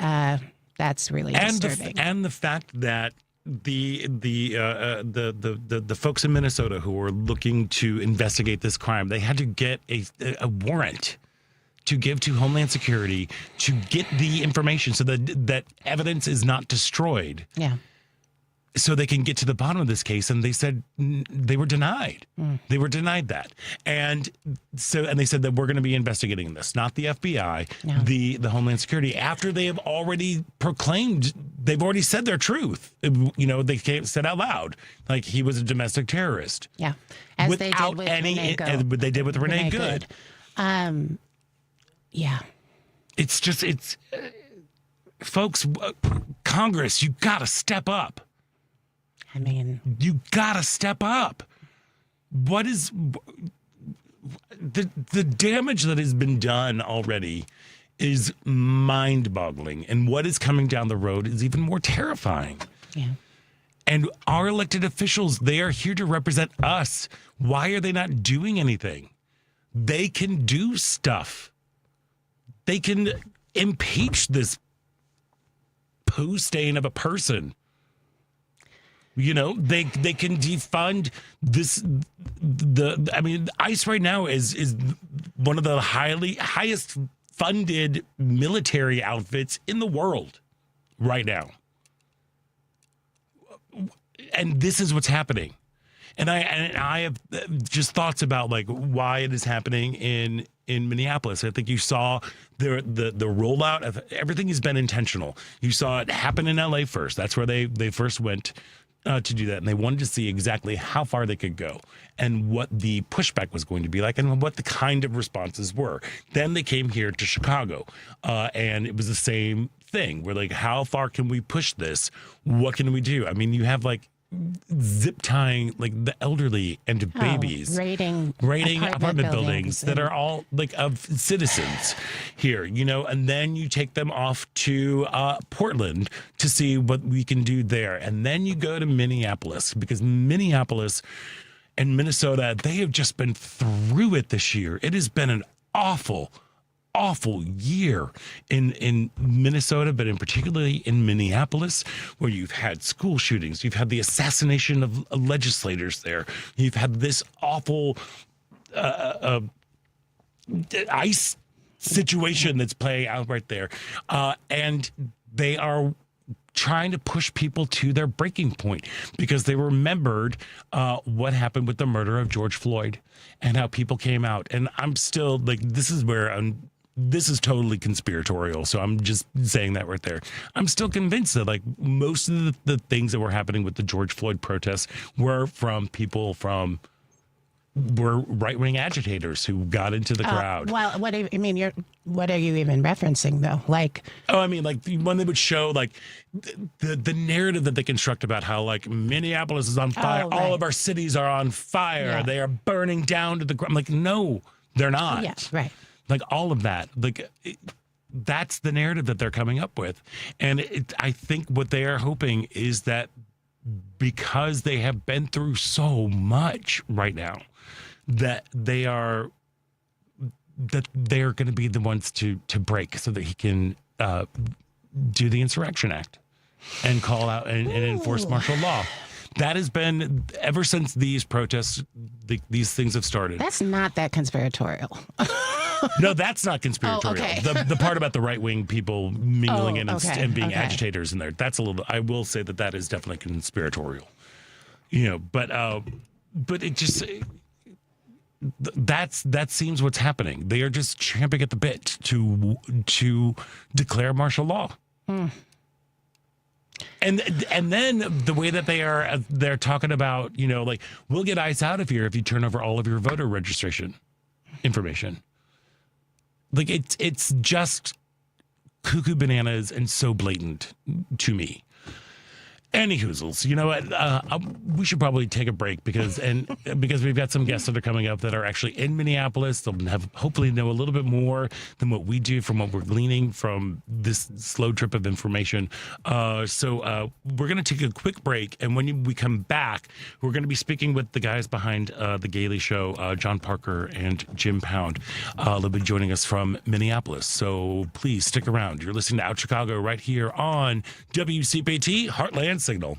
that's really disturbing. And the fact that the folks in Minnesota who were looking to investigate this crime, they had to get a warrant to give to Homeland Security to get the information so that evidence is not destroyed. Yeah. So they can get to the bottom of this case. And they said they were denied. They were denied that. And they said that we're going to be investigating this, not the FBI, the Homeland Security, after they have already they've already said their truth. They said out loud, he was a domestic terrorist. Yeah. As without they did with Renee Good. Yeah. Folks, Congress, you got to step up. I mean, you got to step up. What is the damage that has been done already is mind-boggling. And what is coming down the road is even more terrifying. Yeah. And our elected officials, they are here to represent us. Why are they not doing anything? They can do stuff. They can impeach this poo stain of a person. They can defund this. ICE right now is one of the highest funded military outfits in the world right now. And this is what's happening. And I have just thoughts about why it is happening in Minneapolis. I think you saw the rollout of everything has been intentional. You saw it happen in LA first. That's where they first went to do that. And they wanted to see exactly how far they could go and what the pushback was going to be like and what the kind of responses were. Then they came here to Chicago and it was the same thing. We're how far can we push this? What can we do? I mean, you have zip tying the elderly and babies, raiding apartment buildings that are all of citizens here, and then you take them off to Portland to see what we can do there, and then you go to Minneapolis, because Minneapolis and Minnesota, they have just been through it this year. It has been an awful year in Minnesota, but in particularly in Minneapolis, where you've had school shootings, you've had the assassination of legislators there, you've had this awful ICE situation that's playing out right there, and they are trying to push people to their breaking point because they remembered what happened with the murder of George Floyd and how people came out. And I'm still this is where this is totally conspiratorial, so I'm just saying that right there. I'm still convinced that most of the things that were happening with the George Floyd protests were from right-wing agitators who got into the crowd. Well, what are you even referencing though? When they would show the narrative that they construct about how Minneapolis is on fire, all of our cities are on fire, they are burning down to the ground. No, they're not. Yeah, right. All of that, that's the narrative that they're coming up with. And I think what they are hoping is that because they have been through so much right now that they're going to be the ones to break so that he can do the Insurrection Act and call out and enforce martial law. That has been ever since these protests, these things have started. That's not that conspiratorial. No, that's not conspiratorial. Oh, okay. The part about the right-wing people mingling in and being agitators in there, that's a little bit, I will say that is definitely conspiratorial. But it just, that seems what's happening. They are just champing at the bit to declare martial law. And then the way that they're talking about, we'll get ICE out of here if you turn over all of your voter registration information. Like it's just cuckoo bananas and so blatant to me. Any hoozles, you know what? We should probably take a break because we've got some guests that are coming up that are actually in Minneapolis. They'll hopefully know a little bit more than what we do from what we're gleaning from this slow trip of information. So we're going to take a quick break, and when we come back, we're going to be speaking with the guys behind the Gaily show, John Parker and Jim Pound. They'll be joining us from Minneapolis. So please stick around. You're listening to Out Chicago right here on WCPT Heartland Signal.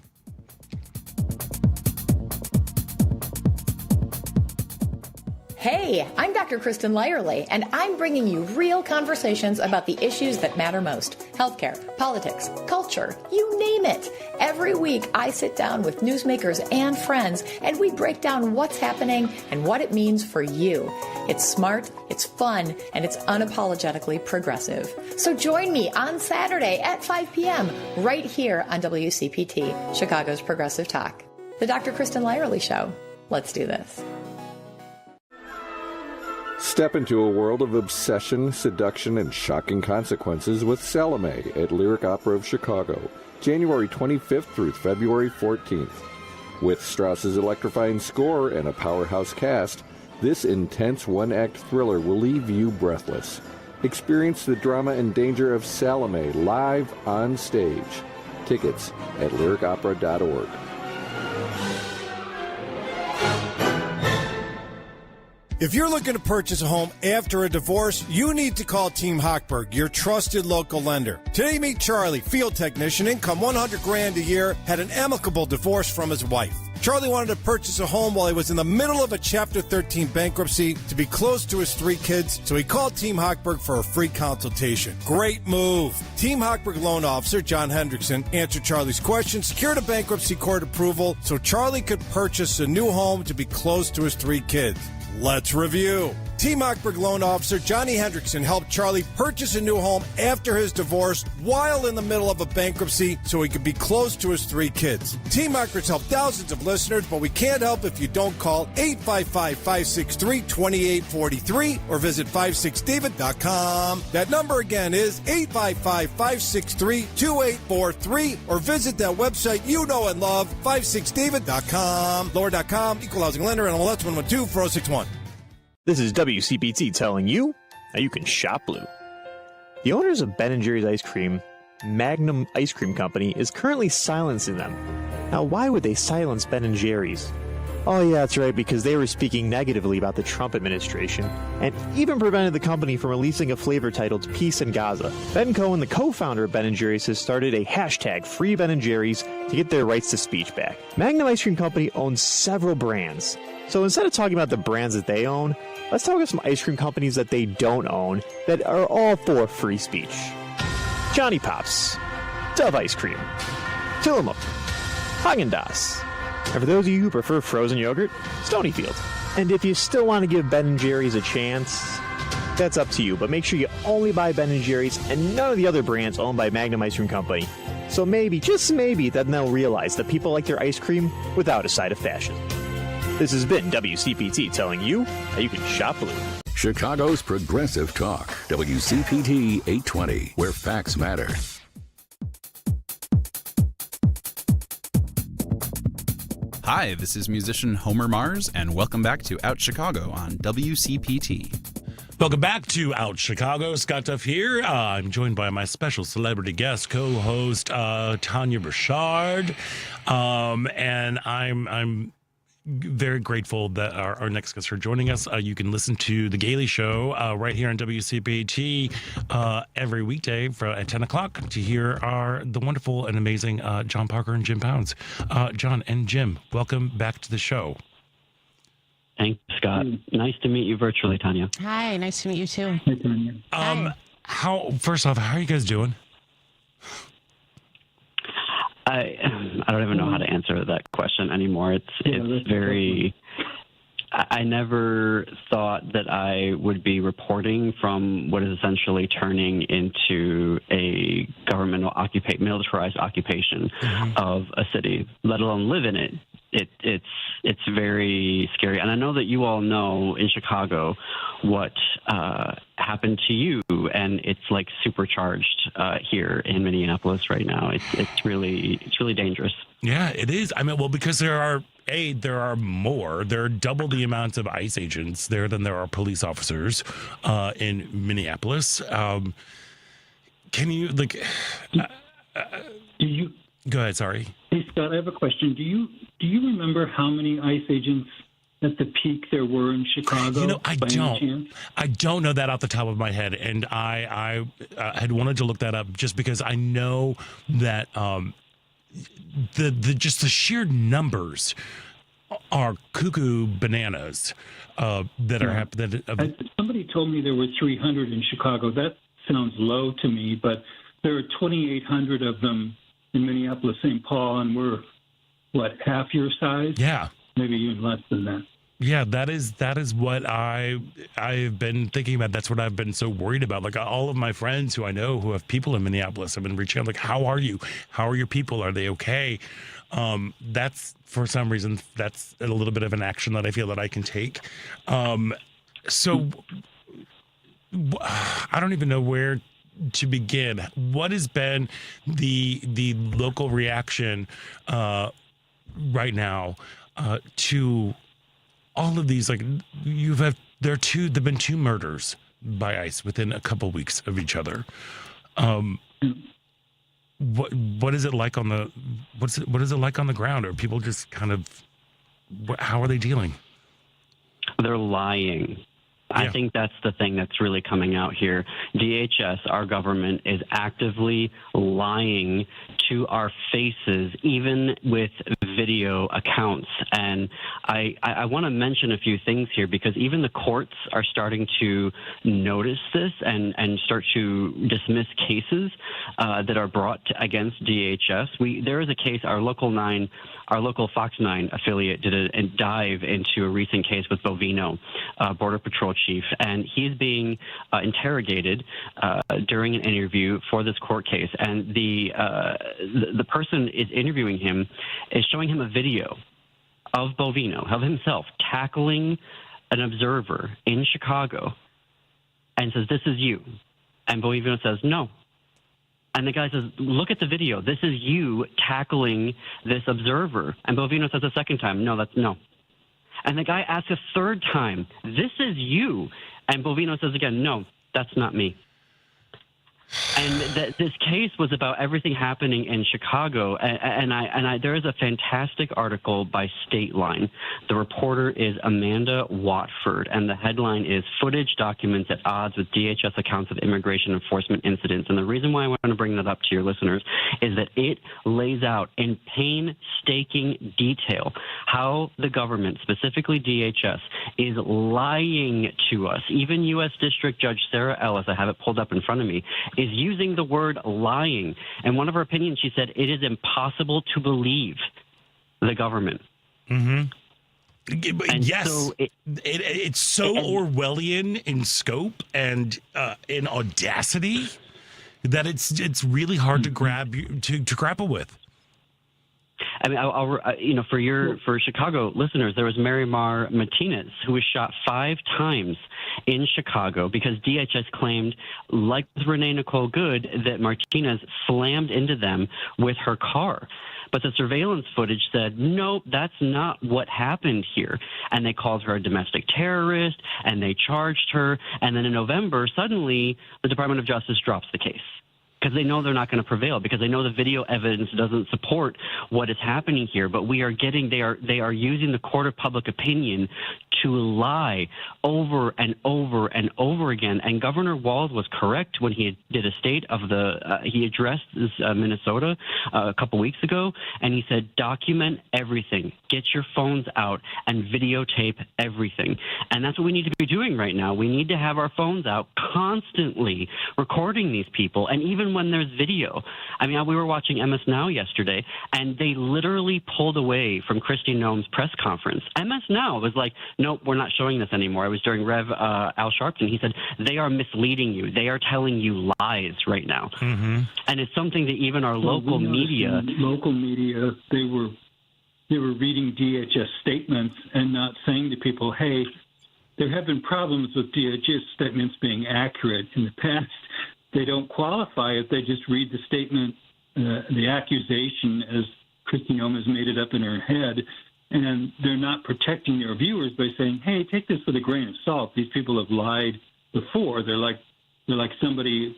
Hey, I'm Dr. Kristen Lyerly, and I'm bringing you real conversations about the issues that matter most. Healthcare, politics, culture, you name it. Every week, I sit down with newsmakers and friends, and we break down what's happening and what it means for you. It's smart, it's fun, and it's unapologetically progressive. So join me on Saturday at 5 p.m. right here on WCPT, Chicago's Progressive Talk. The Dr. Kristen Lyerly Show. Let's do this. Step into a world of obsession, seduction, and shocking consequences with Salome at Lyric Opera of Chicago, January 25th through February 14th. With Strauss's electrifying score and a powerhouse cast, this intense one-act thriller will leave you breathless. Experience the drama and danger of Salome live on stage. Tickets at lyricopera.org. If you're looking to purchase a home after a divorce, you need to call Team Hochberg, your trusted local lender. Today, meet Charlie, field technician, income $100,000 a year, had an amicable divorce from his wife. Charlie wanted to purchase a home while he was in the middle of a Chapter 13 bankruptcy to be close to his 3 kids, so he called Team Hochberg for a free consultation. Great move. Team Hochberg loan officer John Hendrickson answered Charlie's question, secured a bankruptcy court approval so Charlie could purchase a new home to be close to his 3 kids. Let's review. Team Hochberg loan officer Johnny Hendrickson helped Charlie purchase a new home after his divorce while in the middle of a bankruptcy so he could be close to his 3 kids. Team Hochberg's helped thousands of listeners, but we can't help if you don't call 855-563-2843 or visit 56david.com. That number again is 855-563-2843 or visit that website you know and love, 56david.com. Lower.com, equal housing lender, and MLS 112-4061. This is WCPT telling you how you can shop blue. The owners of Ben & Jerry's Ice Cream, Magnum Ice Cream Company, is currently silencing them. Now, why would they silence Ben & Jerry's? Oh yeah, that's right, because they were speaking negatively about the Trump administration and even prevented the company from releasing a flavor titled Peace in Gaza. Ben Cohen, the co-founder of Ben & Jerry's, has started a hashtag Free Ben & Jerry's to get their rights to speech back. Magnum Ice Cream Company owns several brands. So instead of talking about the brands that they own, let's talk about some ice cream companies that they don't own that are all for free speech. Johnny Pops, Duff Ice Cream, Tillamook, Häagen-Dazs. And for those of you who prefer frozen yogurt, Stonyfield. And if you still want to give Ben & Jerry's a chance, that's up to you. But make sure you only buy Ben & Jerry's and none of the other brands owned by Magnum Ice Cream Company. So maybe, just maybe, then they'll realize that people like their ice cream without a side of fashion. This has been WCPT telling you how you can shop blue. Chicago's Progressive Talk, WCPT 820, where facts matter. Hi, this is musician Homer Mars, and welcome back to Out Chicago on WCPT. Welcome back to Out Chicago. Scott Duff here. I'm joined by my special celebrity guest, co-host Tania Richard, and I'm very grateful that our next guests are joining us. You can listen to the Gaily Show right here on WCPT every weekday at 10 o'clock to hear the wonderful and amazing John Parker and Jim Pounds. John and Jim, welcome back to the show. Thanks, Scott. Nice to meet you virtually, Tania. Hi, nice to meet you too. Hi, Tania. First off, how are you guys doing? I don't even know how to answer that question anymore. It's very. I never thought that I would be reporting from what is essentially turning into a governmental militarized occupation of a city, let alone live in it. It's very scary. And I know that you all know in Chicago what happened to you, and it's like supercharged here in Minneapolis right now. It's really dangerous. Yeah, it is. I mean, well, because there are double the amount of ICE agents there than there are police officers in Minneapolis. Can you do you go ahead? Sorry. Hey, Scott, I have a question. Do you remember how many ICE agents at the peak there were in Chicago? I don't know that off the top of my head, and I had wanted to look that up just because I know that the sheer numbers are cuckoo bananas that are happening. Somebody told me there were 300 in Chicago. That sounds low to me, but there are 2,800 of them in Minneapolis, St. Paul, and we're, half your size? Yeah. Maybe even less than that. Yeah, that is what I've been thinking about. That's what I've been so worried about. Like all of my friends who I know who have people in Minneapolis have been reaching out, like, how are you? How are your people? Are they okay? That's, for some reason, that's a little bit of an action that I feel that I can take. So I don't even know where to begin. What has been the local reaction right now to all of these? Like there've been 2 murders by ICE within a couple weeks of each other. What is it like on the what is it like on the ground? Are people just kind of, how are they dealing? They're lying. I think that's the thing that's really coming out here. DHS, our government, is actively lying to our faces, even with video accounts. And I want to mention a few things here, because even the courts are starting to notice this and start to dismiss cases that are brought against DHS. There is a case, our local Fox 9 affiliate did a dive into a recent case with Bovino, Border Patrol chief, and he's being interrogated during an interview for this court case. And the person is interviewing him is showing him a video of Bovino, of himself tackling an observer in Chicago, and says, "This is you." And Bovino says, "No." And the guy says, "Look at the video. This is you tackling this observer." And Bovino says a second time, "No, that's no." And the guy asks a third time, "This is you." And Bovino says again, "No, that's not me." And this case was about everything happening in Chicago. And there is a fantastic article by State Line. The reporter is Amanda Watford, and the headline is "Footage Documents at Odds with DHS Accounts of Immigration Enforcement Incidents." And the reason why I want to bring that up to your listeners is that it lays out in painstaking detail how the government, specifically DHS, is lying to us. Even U.S. District Judge Sarah Ellis, I have it pulled up in front of me, is using the word lying. And one of her opinions, she said, it is impossible to believe the government. Mm-hmm. And yes. so it's so Orwellian in scope and in audacity that it's really hard to grapple with. I mean, for Chicago listeners, there was Mary Mar Martinez, who was shot 5 times in Chicago because DHS claimed, like with Renee Nicole Good, that Martinez slammed into them with her car. But the surveillance footage said, nope, that's not what happened here. And they called her a domestic terrorist, and they charged her. And then in November, suddenly, the Department of Justice drops the case, because they know they're not going to prevail, because they know the video evidence doesn't support what is happening here. But they are using the court of public opinion to lie over and over and over again. And Governor Walz was correct when he did a state of he addressed Minnesota a couple weeks ago, and he said, document everything. Get your phones out and videotape everything. And that's what we need to be doing right now. We need to have our phones out constantly recording these people. And even when there's video, I mean, we were watching MS Now yesterday, and they literally pulled away from Kristi Noem's press conference. MS Now was like, nope, we're not showing this anymore. It was during Rev Al Sharpton. He said, they are misleading you. They are telling you lies right now. Mm-hmm. And it's something that even our local media, they were reading DHS statements and not saying to people, hey, there have been problems with DHS statements being accurate in the past. They don't qualify if they just read the statement, the accusation as Kristi Noem has made it up in her head, and they're not protecting their viewers by saying, hey, take this with a grain of salt. These people have lied before. They're like somebody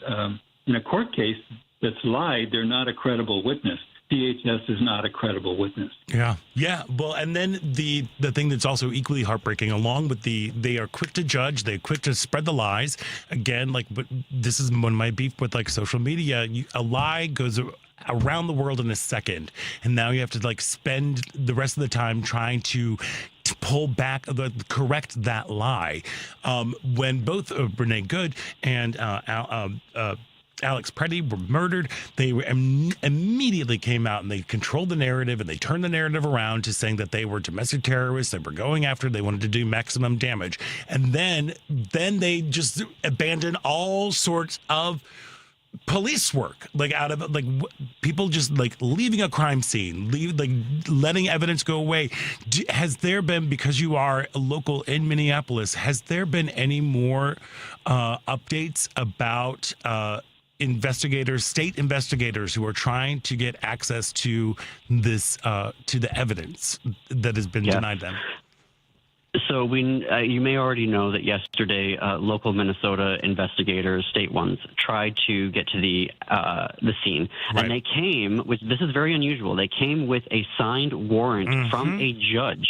in a court case that's lied. They're not a credible witness. DHS is not a credible witness. Yeah. Well, and then the thing that's also equally heartbreaking, along with they are quick to judge, they're quick to spread the lies. Again, but this is one of my beef with social media. A lie goes around the world in a second, and now you have to spend the rest of the time trying to pull back, correct that lie. When both Renee Good and Alex Preddy were murdered, they immediately came out and they controlled the narrative, and they turned the narrative around to saying that they were domestic terrorists. They were going after, they wanted to do maximum damage. And then they just abandoned all sorts of police work, people just leaving a crime scene, letting evidence go away. Has there been, because you are local in Minneapolis, has there been any more updates about state investigators who are trying to get access to this, to the evidence that has been denied them? So you may already know that yesterday, local Minnesota investigators, state ones, tried to get to the scene, right. And they came, which this is very unusual. They came with a signed warrant from a judge,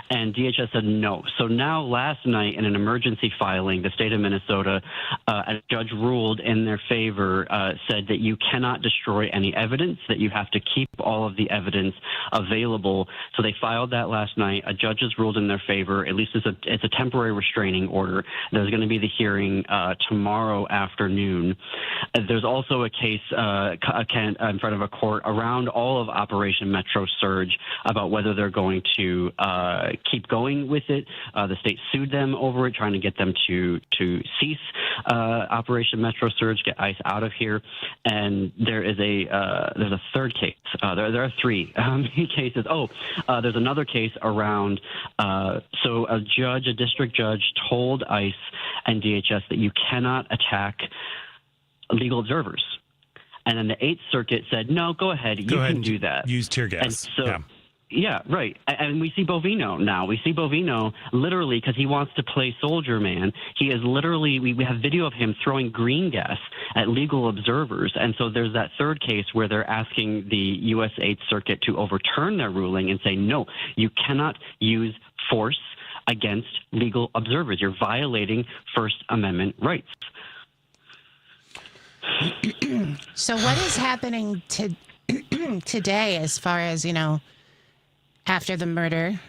and DHS said no. So now, last night, in an emergency filing, the state of Minnesota, a judge ruled in their favor, said that you cannot destroy any evidence, that you have to keep all of the evidence available. So they filed that last night. A judge has ruled in their favor. At least it's a temporary restraining order. There's going to be the hearing tomorrow afternoon. There's also a case in front of a court around all of Operation Metro Surge about whether they're going to keep going with it. The state sued them over it, trying to get them to cease Operation Metro Surge, get ICE out of here. And there's a third case. There are three cases. There's another case around. So a district judge told ICE and DHS that you cannot attack legal observers. And then the Eighth Circuit said, no, go ahead. You can do that. Use tear gas. And so, yeah, right. And we see Bovino now. We see Bovino literally, because he wants to play soldier man. He is literally, we have video of him throwing green gas at legal observers. And so there's that third case where they're asking the U.S. Eighth Circuit to overturn their ruling and say, no, you cannot use force against legal observers. You're violating First Amendment rights. So what is happening today as far as, after the murder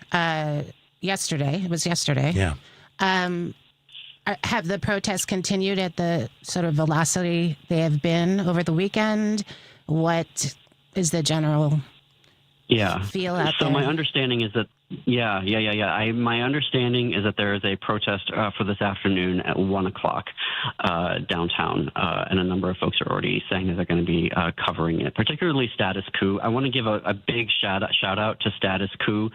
yesterday? It was yesterday. Yeah. Have the protests continued at the sort of velocity they have been over the weekend? What is the general feel out there? So my understanding is that my understanding is that there is a protest for this afternoon at 1:00 downtown, and a number of folks are already saying that they're going to be covering it, particularly Status Quo. I want to give a big shout out to Status Quo.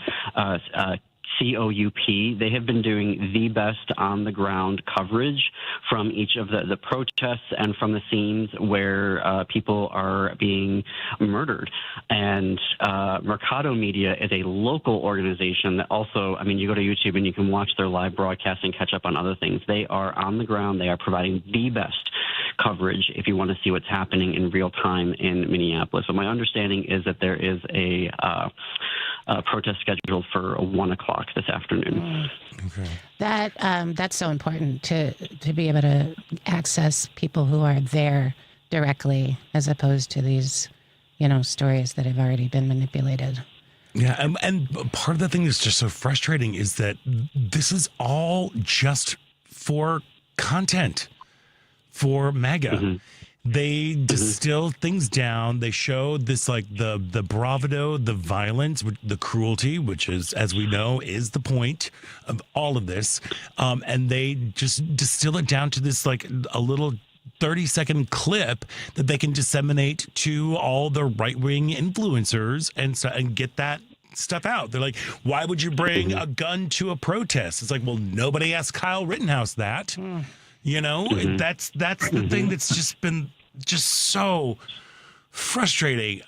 COUP. They have been doing the best on-the-ground coverage from each of the protests and from the scenes where people are being murdered. And Mercado Media is a local organization that also, I mean, you go to YouTube and you can watch their live broadcast and catch up on other things. They are on the ground. They are providing the best coverage if you want to see what's happening in real time in Minneapolis. So my understanding is that there is a protest scheduled for 1 o'clock this afternoon. Okay. That's so important to be able to access people who are there directly, as opposed to these, stories that have already been manipulated. Yeah, and part of the thing that's just so frustrating is that this is all just for content, for MAGA. Mm-hmm. They distill things down. They show this, like, the bravado, the violence, the cruelty, which is, as we know, is the point of all of this. And they just distill it down to this, like, a little 30-second clip that they can disseminate to all the right-wing influencers and get that stuff out. They're like, why would you bring a gun to a protest? It's like, well, nobody asked Kyle Rittenhouse that. That's the thing that's just been just so frustrating.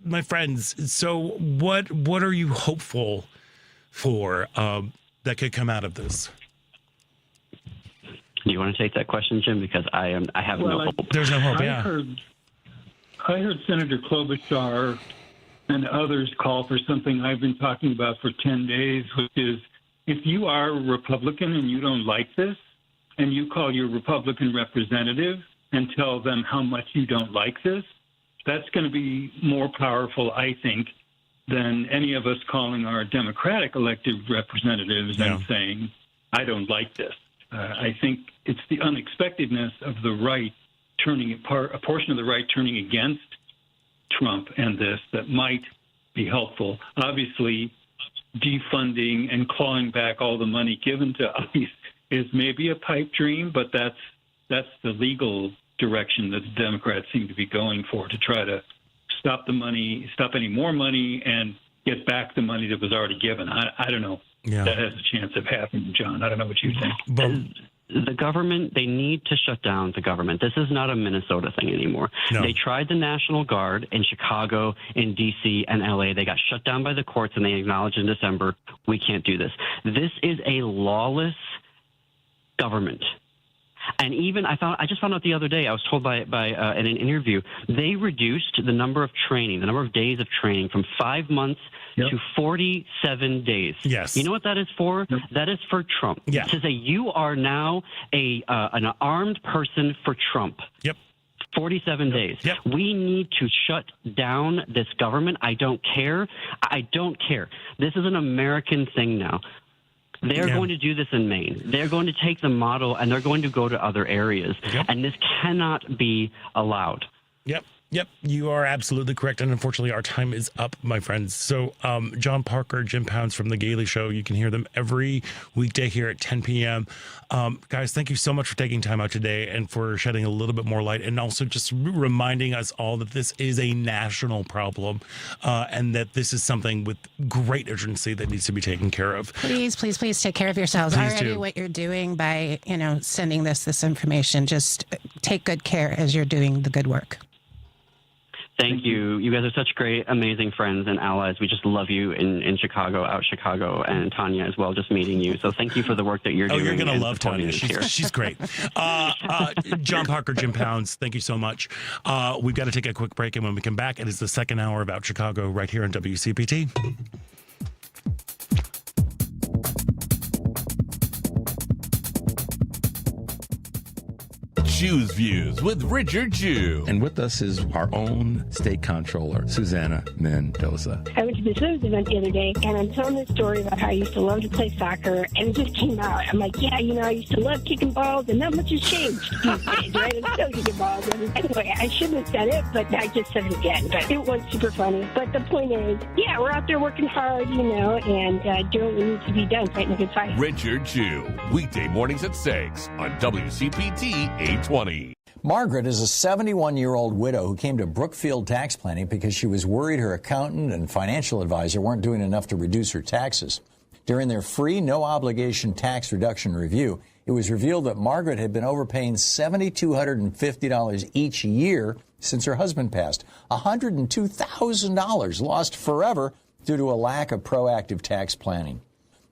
My friends, so what are you hopeful for that could come out of this? Do you want to take that question, Jim? Because I have no hope. There's no hope. I heard Senator Klobuchar and others call for something I've been talking about for 10 days, which is, if you are a Republican and you don't like this, and you call your Republican representative and tell them how much you don't like this, that's going to be more powerful, I think, than any of us calling our Democratic elected representatives and saying, I don't like this. I think it's the unexpectedness of the right a portion of the right turning against Trump and this that might be helpful. Obviously, defunding and clawing back all the money given to ICE is maybe a pipe dream, but that's the legal direction that the Democrats seem to be going for, to try to stop any more money and get back the money that was already given. I don't know. Yeah. That has a chance of happening, John. I don't know what you think. The government, they need to shut down the government. This is not a Minnesota thing anymore. No. They tried the National Guard in Chicago, in D.C., and L.A. They got shut down by the courts, and they acknowledged in December, we can't do this. This is a lawless government. And even I just found out the other day, I was told by in an interview, they reduced the number of days of training from 5 months to 47 days. Yes. You know what that is for? Yep. That is for Trump. Yeah. To say you are now an armed person for Trump. Yep. 47 days. Yep. We need to shut down this government. I don't care. This is an American thing now. They're going to do this in Maine. They're going to take the model and they're going to go to other areas. Yep. And this cannot be allowed. Yep, you are absolutely correct. And unfortunately, our time is up, my friends. So John Parker, Jim Pounds from The Gaily Show, you can hear them every weekday here at 10 p.m. Guys, thank you so much for taking time out today and for shedding a little bit more light, and also just reminding us all that this is a national problem and that this is something with great urgency that needs to be taken care of. Please take care of yourselves. What you're doing by, sending this information, just take good care as you're doing the good work. Thank you. You guys are such great, amazing friends and allies. We just love you in Chicago, Chicago, and Tanya as well, just meeting you. So thank you for the work that you're doing. Oh, you're going to love Tanya. She's great. John Parker, Jim Pounds, thank you so much. We've got to take a quick break, and when we come back, it is the second hour of Out Chicago right here on WCPT. Jews Views with Richard Jew. And with us is our own state comptroller, Susanna Mendoza. I went to this women's event the other day, and I'm telling this story about how I used to love to play soccer, and it just came out. I'm like, I used to love kicking balls, and not much has changed these days, right? I'm still kicking balls. And anyway, I shouldn't have said it, but I just said it again. But it was super funny. But the point is, we're out there working hard, and doing what needs to be done, fighting a good fight. Richard Jew, weekday mornings at 6 on WCPT 820. Margaret is a 71-year-old widow who came to Brookfield Tax Planning because she was worried her accountant and financial advisor weren't doing enough to reduce her taxes. During their free, no-obligation tax reduction review, it was revealed that Margaret had been overpaying $7,250 each year since her husband passed. $102,000 lost forever due to a lack of proactive tax planning.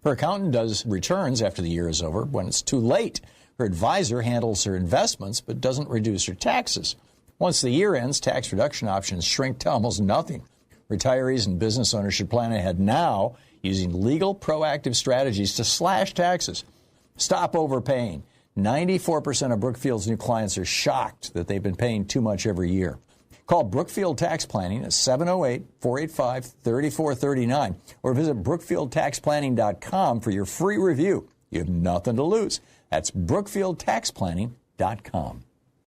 Her accountant does returns after the year is over when it's too late. Her advisor handles her investments but doesn't reduce her taxes. Once the year ends, tax reduction options shrink to almost nothing. Retirees and business owners should plan ahead now using legal proactive strategies to slash taxes. Stop overpaying. 94% of Brookfield's new clients are shocked that they've been paying too much every year. Call Brookfield Tax Planning at 708-485-3439 or visit BrookfieldTaxPlanning.com for your free review. You have nothing to lose. That's BrookfieldTaxPlanning.com.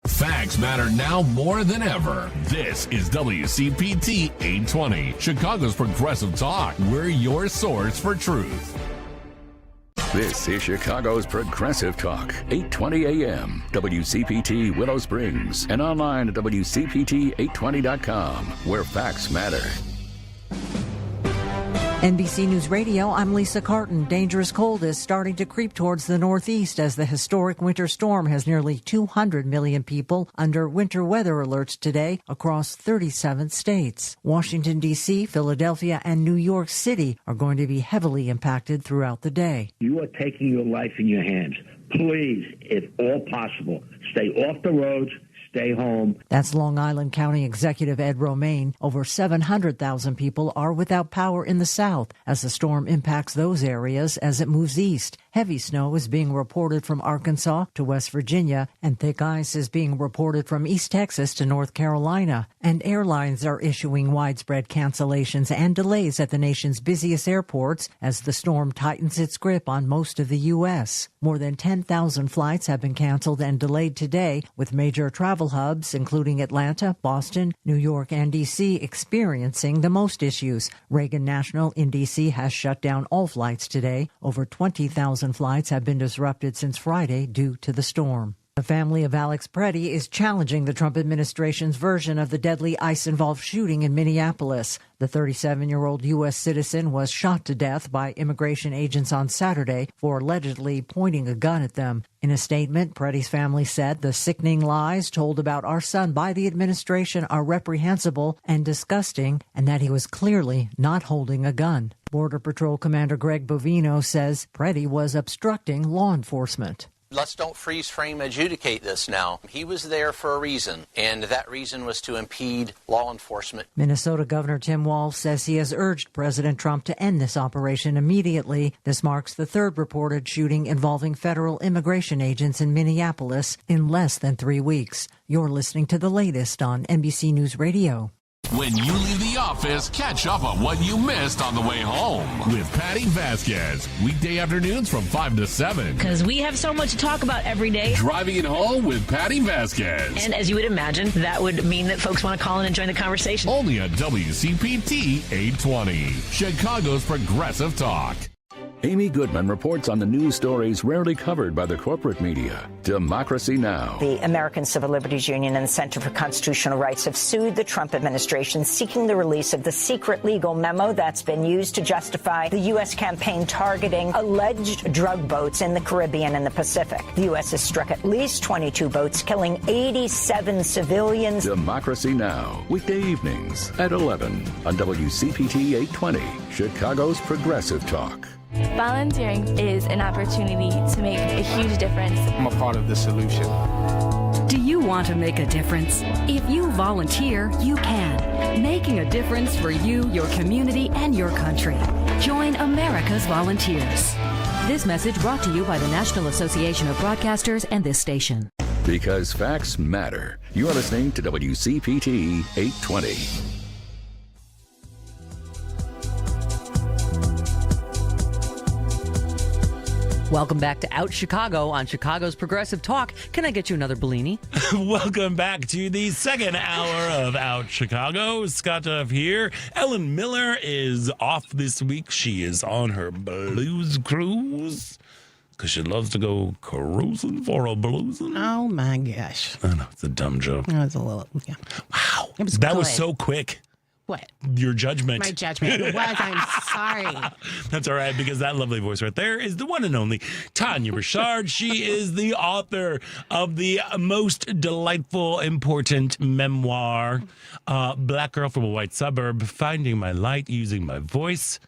Facts matter now more than ever. This is WCPT 820, Chicago's Progressive Talk. We're your source for truth. This is Chicago's Progressive Talk, 820 AM, WCPT Willow Springs, and online at WCPT820.com, where facts matter. NBC News Radio, I'm Lisa Carton. Dangerous cold is starting to creep towards the Northeast as the historic winter storm has nearly 200 million people under winter weather alerts today across 37 states. Washington, D.C., Philadelphia, and New York City are going to be heavily impacted throughout the day. You are taking your life in your hands. Please, if all possible, stay off the roads. Stay home. That's Long Island County Executive Ed Romaine. Over 700,000 people are without power in the south as the storm impacts those areas as it moves east. Heavy snow is being reported from Arkansas to West Virginia, and thick ice is being reported from East Texas to North Carolina. And airlines are issuing widespread cancellations and delays at the nation's busiest airports as the storm tightens its grip on most of the U.S. More than 10,000 flights have been canceled and delayed today, with major travel hubs, including Atlanta, Boston, New York, and D.C., experiencing the most issues. Reagan National in D.C. has shut down all flights today. Over 20,000 flights have been disrupted since Friday due to the storm. The family of Alex Preddy is challenging the Trump administration's version of the deadly ICE-involved shooting in Minneapolis. The 37-year-old U.S. citizen was shot to death by immigration agents on Saturday for allegedly pointing a gun at them. In a statement, Preddy's family said the sickening lies told about our son by the administration are reprehensible and disgusting, and that he was clearly not holding a gun. Border Patrol Commander Greg Bovino says Preddy was obstructing law enforcement. Let's don't freeze frame adjudicate this now. He was there for a reason, and that reason was to impede law enforcement. Minnesota Governor Tim Walz says he has urged President Trump to end this operation immediately. This marks the third reported shooting involving federal immigration agents in Minneapolis in less than 3 weeks. You're listening to the latest on NBC News Radio. When you leave the office, catch up on what you missed on the way home with Patty Vasquez. Weekday afternoons from 5 to 7. Because we have so much to talk about every day. Driving it home with Patty Vasquez. And as you would imagine, that would mean that folks want to call in and join the conversation. Only on WCPT 820, Chicago's Progressive Talk. Amy Goodman reports on the news stories rarely covered by the corporate media. Democracy Now! The American Civil Liberties Union and the Center for Constitutional Rights have sued the Trump administration, seeking the release of the secret legal memo that's been used to justify the U.S. campaign targeting alleged drug boats in the Caribbean and the Pacific. The U.S. has struck at least 22 boats, killing 87 civilians. Democracy Now! Weekday evenings at 11 on WCPT 820, Chicago's Progressive Talk. Volunteering is an opportunity to make a huge difference. I'm a part of the solution. Do you want to make a difference? If you volunteer, you can. Making a difference for you, your community, and your country. Join America's Volunteers. This message brought to you by the National Association of Broadcasters and this station. Because facts matter. You are listening to WCPT 820. Welcome back to Out Chicago on Chicago's Progressive Talk. Can I get you another Bellini? Welcome back to the second hour of Out Chicago. Scott Duff here. Ellen Miller is off this week. She is on her blues cruise. because she loves to go cruising for a bluesing. Oh, my gosh. I know, it's a dumb joke. That was a little, yeah. Wow. It was that good. was so quick. What? Your judgment. My judgment. It was. I'm sorry. That's all right, because that lovely voice right there is the one and only Tania Richard. She is the author of the most delightful, important memoir, Black Girl from a White Suburb, Finding My Light Using My Voice.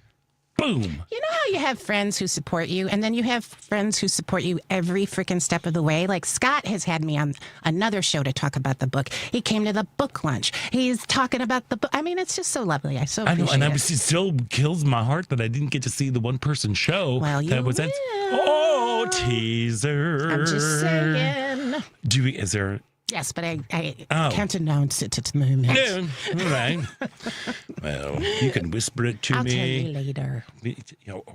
Boom. You know how you have friends who support you, and then you have friends who support you every freaking step of the way? Like Scott has had me on another show to talk about the book. He came to the book lunch. He's talking about the book. I mean, it's just so lovely. I so appreciate I know, and it. it still kills my heart that I didn't get to see the one-person show. Well, you that was will. Oh, teaser. I'm just saying. Is there... Yes, but I can't announce it at the moment. Yeah, all right. Well, you can whisper it to I'll me. tell you later.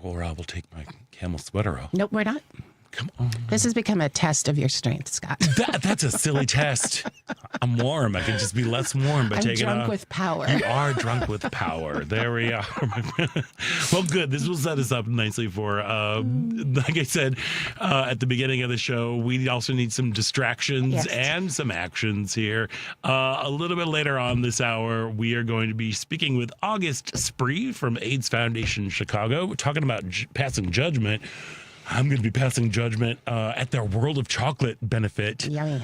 Or I will take my camel sweater off. Nope, we're not. Come on. This has become a test of your strength, Scott. That's a silly test. I'm warm. I can just be less warm by taking it off. I'm drunk with power. You are drunk with power. There we are. Well, good. This will set us up nicely for, like I said at the beginning of the show, we also need some distractions and some actions here. A little bit later on this hour, we are going to be speaking with August Spree from AIDS Foundation Chicago. We're talking about passing judgment. I'm going to be passing judgment at their World of Chocolate benefit. Yummy.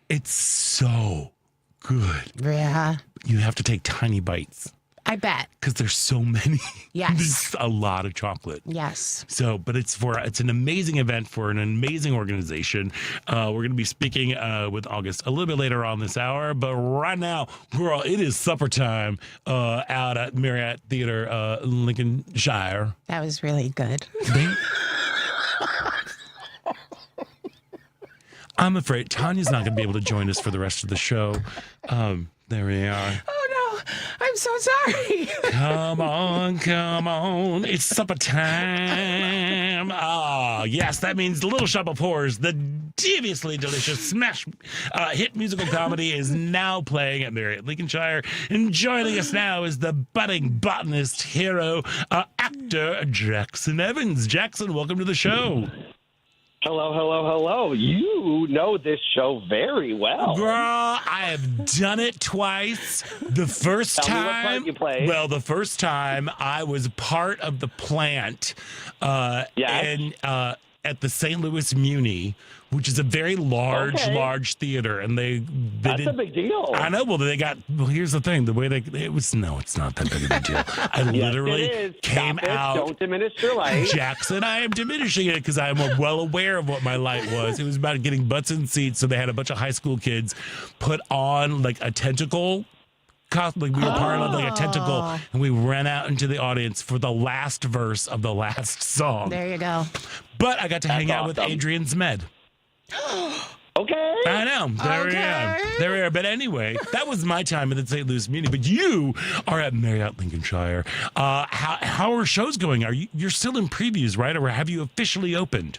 It's so good. Yeah. You have to take tiny bites. I bet. Because there's so many. Yes. There's a lot of chocolate. Yes. So, but it's an amazing event for an amazing organization. We're going to be speaking with August a little bit later on this hour. But right now, girl, it is supper time out at Marriott Theatre, Lincolnshire. That was really good. I'm afraid Tanya's not going to be able to join us for the rest of the show. There we are. Oh, no. I'm so sorry. Come on. It's supper time. Yes, that means The Little Shop of Horrors, the deviously delicious smash hit musical comedy, is now playing at Marriott Lincolnshire. And joining us now is the budding botanist, hero, actor Jackson Evans. Jackson, welcome to the show. Hello. You know this show very well. Girl, I have done it twice. The first Tell me what time, part you played. Well, the first time I was part of the plant at the St. Louis Muni, which is a very large theater, and that's a big deal. I know. Well, here's the thing: the way it's not that big of a deal. I literally came out. Don't diminish your light, Jackson. I am diminishing it because I am well aware of what my light was. It was about getting butts in seats, so they had a bunch of high school kids put on like a tentacle. Like we were part of like a tentacle, and we ran out into the audience for the last verse of the last song. There you go. But I got to hang out with Adrian Zmed. Okay. I know. There we are. But anyway, that was my time at the St. Louis Muni. But you are at Marriott Lincolnshire. How are shows going? You're still in previews, right? Or have you officially opened?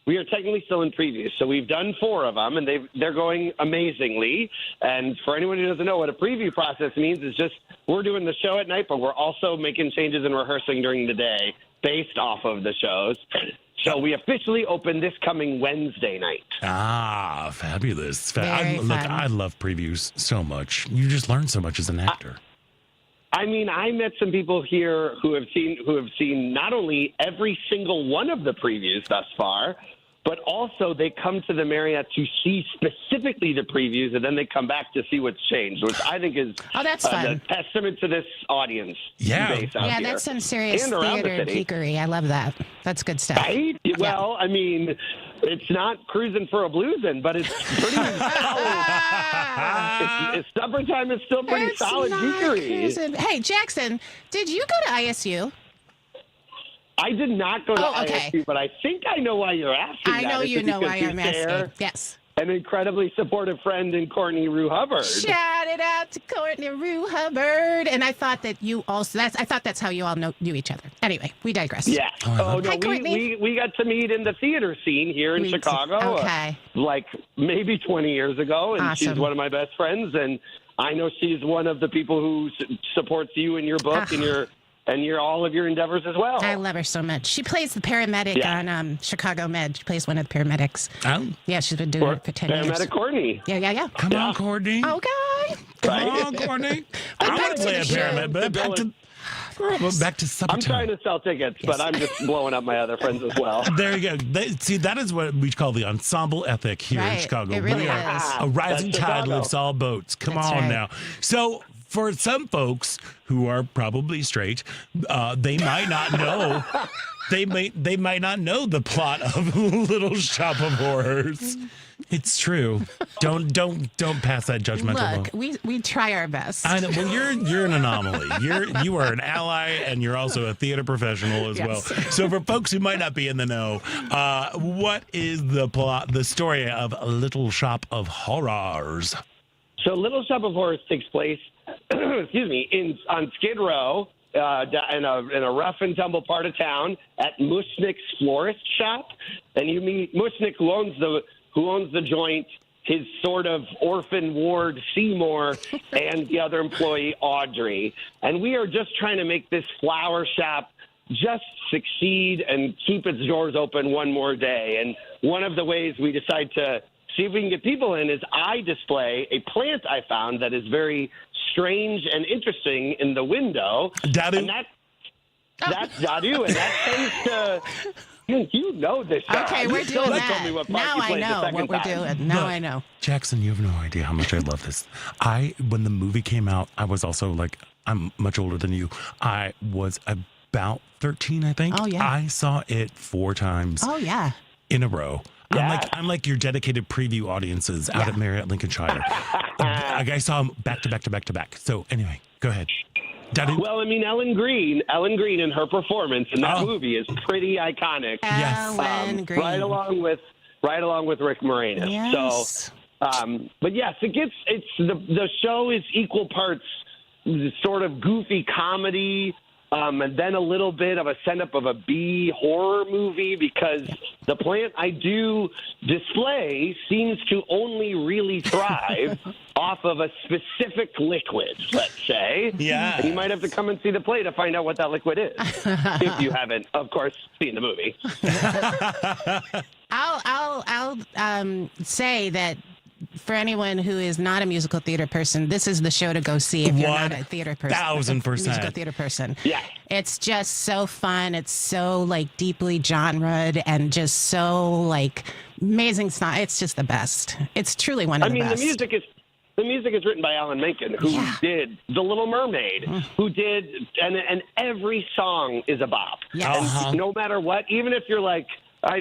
We are technically still in previews, so we've done 4 of them, and they're going amazingly. And for anyone who doesn't know what a preview process means, it's just we're doing the show at night, but we're also making changes and rehearsing during the day based off of the shows. So we officially open this coming Wednesday night. Ah, fabulous! Very fun. I love previews so much. You just learn so much as an actor. I mean, I met some people here who have seen not only every single one of the previews thus far, but also they come to the Marriott to see specifically the previews, and then they come back to see what's changed, which I think is that's fun. A testament to this audience. Base out here. That's some serious and around theater the city. geekery. I love that. That's good stuff. Right? Well, I mean, it's not cruising for a bluesin', but it's pretty solid. Supper time is still pretty solid geekery. Hey, Jackson, did you go to ISU? I did not go to ISU, but I think I know why you're asking. I know you know why I'm asking. Yes. An incredibly supportive friend in Courtney Rue Hubbard. Shout it out to Courtney Rue Hubbard. And I thought that you also, I thought that's how you all knew each other. Anyway, we digress. Yeah. Hi, we got to meet in the theater scene here in Chicago. Like maybe 20 years ago. And she's one of my best friends. And I know she's one of the people who supports you in your book and your and all of your endeavors as well. I love her so much. She plays the paramedic on Chicago Med. She plays one of the paramedics. Oh. Yeah, she's been doing it for 10 years. Paramedic Courtney. Yeah. Come on, Courtney. Okay. Come on, Courtney. I want to play a paramedic, but back to supper I'm trying to sell tickets, but I'm just blowing up my other friends as well. There you go. See, that is what we call the ensemble ethic here in Chicago. It really we are is. a rising That's tide Chicago. lifts all boats. Come That's on right. now. So for some folks who are probably straight, they might not know. They might not know the plot of Little Shop of Horrors. It's true. Don't pass that judgmental. Look, we try our best. I know. Well, you're an anomaly. You are an ally, and you're also a theater professional as well. So for folks who might not be in the know, what is the plot, the story of Little Shop of Horrors? So Little Shop of Horrors takes place, excuse me, on Skid Row, in a rough and tumble part of town at Mushnick's florist shop, and you meet Mushnick, who owns the joint, his sort of orphan ward, Seymour, and the other employee, Audrey. And we are just trying to make this flower shop just succeed and keep its doors open one more day. And one of the ways we decide to see if we can get people in is I display a plant I found that is very strange and interesting in the window. Dadu. And that's Dadu, and that tends to... You know this. Okay, we're doing that. Told me what part Now you I played the know second what we're time. doing. Now Look, I know. Jackson, you have no idea how much I love this. When the movie came out, I was also like, I'm much older than you. I was about 13, I think. Oh, yeah. I saw it 4 times. Oh, yeah. In a row. Yeah. I'm like your dedicated preview audiences out at Marriott Lincolnshire. I saw them back to back to back to back. So anyway, go ahead. Dadu. Well, I mean, Ellen Green in her performance in that movie is pretty iconic. Ellen Green. Right along with Rick Moranis. Yes. So, but yes, the show is equal parts sort of goofy comedy, and then a little bit of a send-up of a B horror movie, because the plant I do display seems to only really thrive off of a specific liquid, let's say. Yeah. And you might have to come and see the play to find out what that liquid is, if you haven't, of course, seen the movie. I'll say that for anyone who is not a musical theater person, this is the show to go see if you're not a theater person. 1,000%. Musical theater person. Yeah. It's just so fun. It's so deeply genred and just so amazing stuff. It's just the best. It's truly one of the best. The music is written by Alan Menken, who did The Little Mermaid, who did, and every song is a bop. Yes. No matter what, even if you're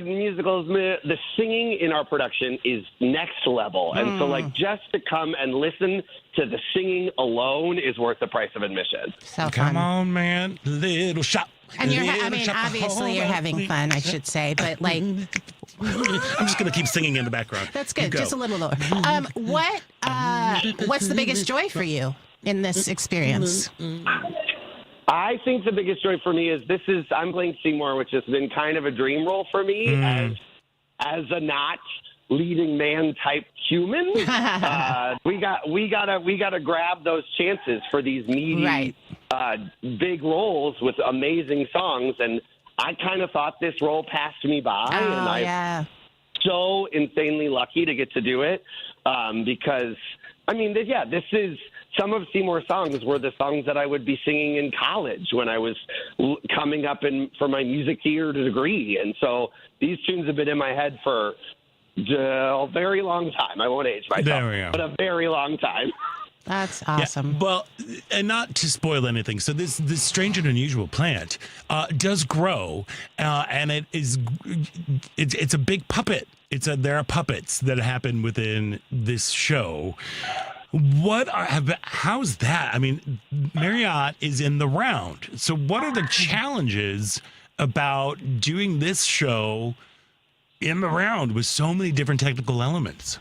musicals, the singing in our production is next level. And so just to come and listen to the singing alone is worth the price of admission. So Come fun. on, man. Little shop. And Little shop of obviously you're having fun, I should say, but I'm just going to keep singing in the background. that's good. You go. Just a little lower. What's the biggest joy for you in this experience? I think the biggest joy for me is I'm playing Seymour, which has been kind of a dream role for me as a not leading man type human. We gotta grab those chances for these meaty, big roles with amazing songs, and I kind of thought this role passed me by, and I'm so insanely lucky to get to do it because this is. Some of Seymour's songs were the songs that I would be singing in college when I was coming up for my music theater degree. And so these tunes have been in my head for a very long time. I won't age myself, There we go. but a very long time. That's awesome. Yeah, well, and not to spoil anything, so this strange and unusual plant does grow, and it's a big puppet. There are puppets that happen within this show. How's that? I mean, Marriott is in the round. So what are the challenges about doing this show in the round with so many different technical elements?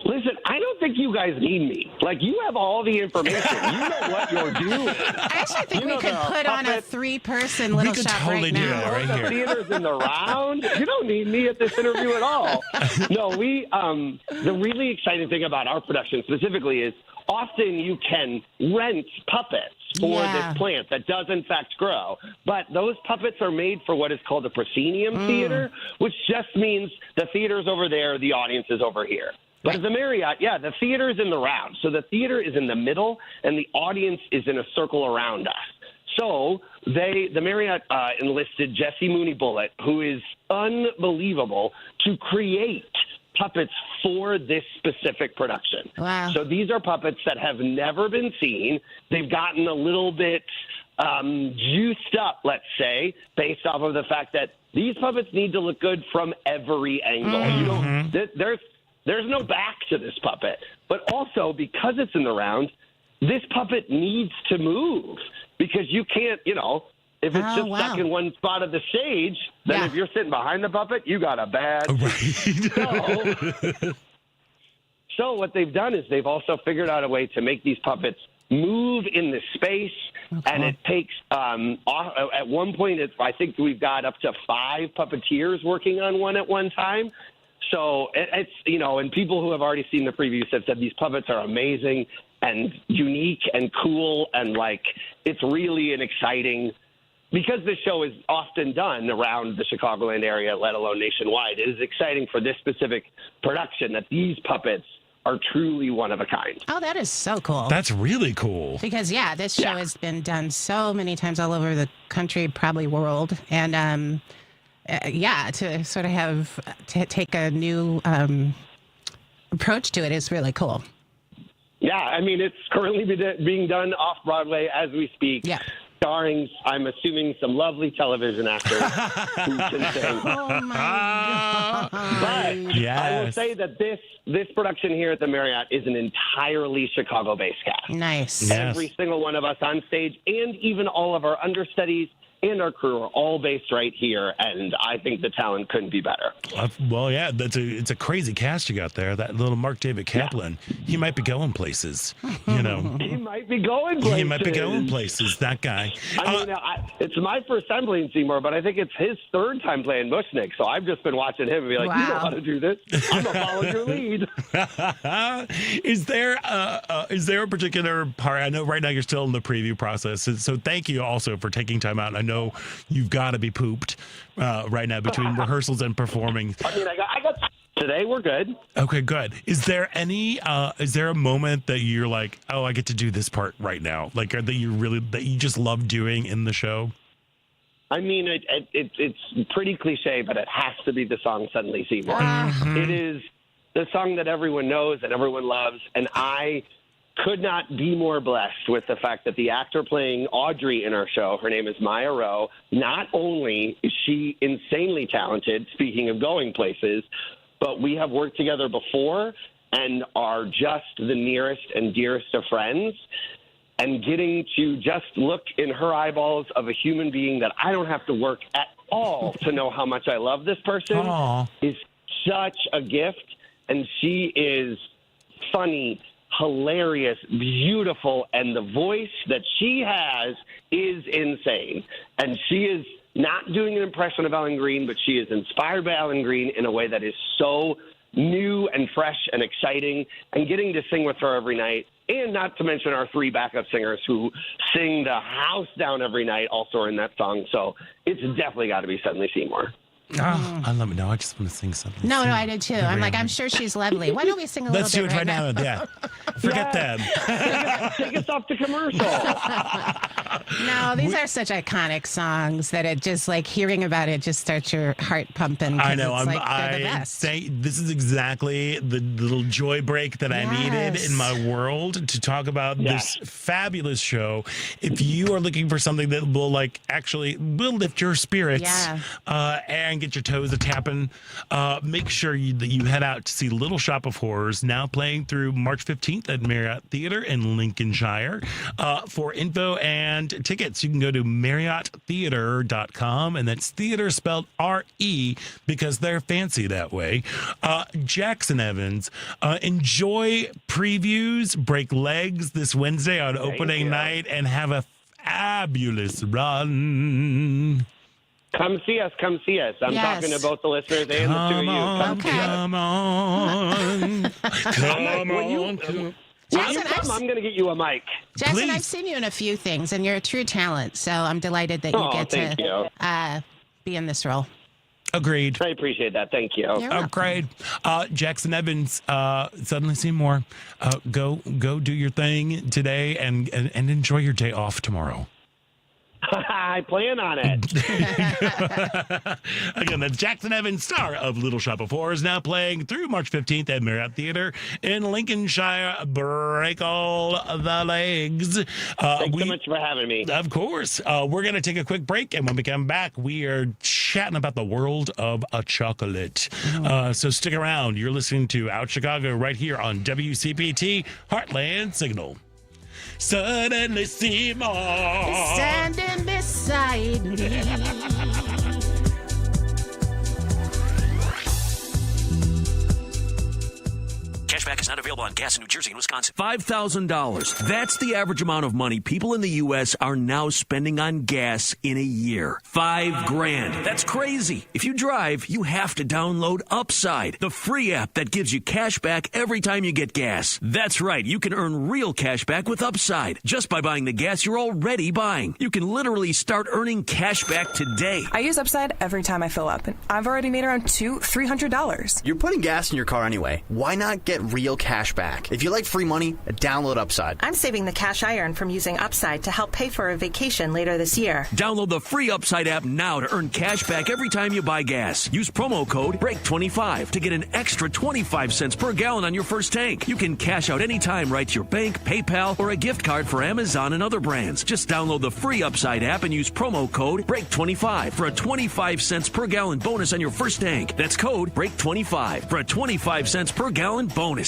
Listen, I don't think you guys need me. You have all the information. You know what you're doing. I actually think we could put on a 3-person little shop totally right do now. that right The here. theater's in the round. You don't need me at this interview at all. No, the really exciting thing about our production specifically is often you can rent puppets for this plant that does in fact grow. But those puppets are made for what is called a proscenium theater, which just means the theater's over there, the audience is over here. But at the Marriott, the theater is in the round. So the theater is in the middle, and the audience is in a circle around us. So the Marriott enlisted Jesse Mooney Bullitt, who is unbelievable, to create puppets for this specific production. Wow. So these are puppets that have never been seen. They've gotten a little bit juiced up, let's say, based off of the fact that these puppets need to look good from every angle. You don't, there's no back to this puppet. But also, because it's in the round, this puppet needs to move because you can't, if it's just stuck in one spot of the stage, then if you're sitting behind the puppet, you got a bad So what they've done is they've also figured out a way to make these puppets move in the space, and it takes at one point, I think we've got up to 5 puppeteers working on one at one time. So it's, and people who have already seen the previews have said these puppets are amazing and unique and cool, and it's really an exciting, because this show is often done around the Chicagoland area, let alone nationwide. It is exciting for this specific production that these puppets are truly one of a kind. Oh, that is so cool. That's really cool. Because, this show has been done so many times all over the country, probably world. And, to sort of take a new approach to it is really cool. Yeah, I mean, it's currently being done off-Broadway as we speak. Yeah. Starring, I'm assuming, some lovely television actors who can sing. Oh, my God. But I will say that this production here at the Marriott is an entirely Chicago-based cast. Nice. Yes. Every single one of us on stage, and even all of our understudies and our crew are all based right here, and I think the talent couldn't be better. It's a crazy cast you got there. That little Mark David Kaplan, he might be going places. He might be going places. He might be going places. That guy. I mean, it's my first time playing Seymour, but I think it's his third time playing Mushnick. So I've just been watching him and be like, you know how to do this. I'm gonna follow your lead. Is there a particular part? I know right now you're still in the preview process, so thank you also for taking time out. I know you've got to be pooped right now between rehearsals and performing. I mean, I got today. We're good. Okay, good. Is there a moment that you're like, oh, I get to do this part right now? Like, that you just love doing in the show? I mean, it's pretty cliche, but it has to be the song Suddenly Seymour. It is the song that everyone knows and everyone loves, and I could not be more blessed with the fact that the actor playing Audrey in our show, her name is Maya Rowe, not only is she insanely talented, speaking of going places, but we have worked together before and are just the nearest and dearest of friends. And getting to just look in her eyeballs of a human being that I don't have to work at all to know how much I love this person is such a gift. And she is funny, hilarious, beautiful, and the voice that she has is insane. And she is not doing an impression of Ellen Greene, but she is inspired by Ellen Greene in a way that is so new and fresh and exciting. And getting to sing with her every night, and not to mention our 3 backup singers who sing the house down every night also are in that song. So it's definitely got to be Suddenly Seymour. Oh, I love it. No, I just want to sing something. No, I did too. I'm like, I'm sure she's lovely. Why don't we sing a little bit? Let's do it right now. Yeah. Forget that. Take us off to commercial. No, these are such iconic songs that it just, like, hearing about it just starts your heart pumping. I know. They're the best. This is exactly the little joy break that I needed in my world to talk about this fabulous show. If you are looking for something that will will lift your spirits and get your toes a-tapping, make sure that you head out to see Little Shop of Horrors, now playing through March 15th at Marriott Theatre in Lincolnshire. For info and tickets, you can go to MarriottTheatre.com, and that's theater spelled R-E because they're fancy that way. Jackson Evans, enjoy previews, break legs this Wednesday on opening night, and have a fabulous run. Come see us. I'm talking to both the listeners and the 2 of you. Come Jackson, I'm going to get you a mic. Jackson, Please. I've seen you in a few things, and you're a true talent. So I'm delighted that you get to be in this role. Agreed. I appreciate that. Thank you. Agreed. Jackson Evans, Suddenly Seymour, go do your thing today and enjoy your day off tomorrow. I plan on it. Again, that's Jackson Evans, star of Little Shop of Horrors, now playing through March 15th at Marriott Theatre in Lincolnshire. Break all the legs. Thanks so much for having me. Of course. We're going to take a quick break, and when we come back, we are chatting about the world of a chocolate. So stick around. You're listening to Out Chicago right here on WCPT Heartland Signal. Suddenly Seymour Standing beside me. Cashback is not available on gas in New Jersey and Wisconsin. $5,000. That's the average amount of money people in the U.S. are now spending on gas in a year. $5,000. That's crazy. If you drive, you have to download Upside, the free app that gives you cash back every time you get gas. That's right. You can earn real cash back with Upside just by buying the gas you're already buying. You can literally start earning cash back today. I use Upside every time I fill up, and I've already made around $300. You're putting gas in your car anyway. Why not get real cash back? If you like free money, download Upside. I'm saving the cash I earn from using Upside to help pay for a vacation later this year. Download the free Upside app now to earn cash back every time you buy gas. Use promo code BREAK25 to get an extra 25 cents per gallon on your first tank. You can cash out anytime right to your bank, PayPal, or a gift card for Amazon and other brands. Just download the free Upside app and use promo code BREAK25 for a 25 cents per gallon bonus on your first tank. That's code BREAK25 for a 25 cents per gallon bonus.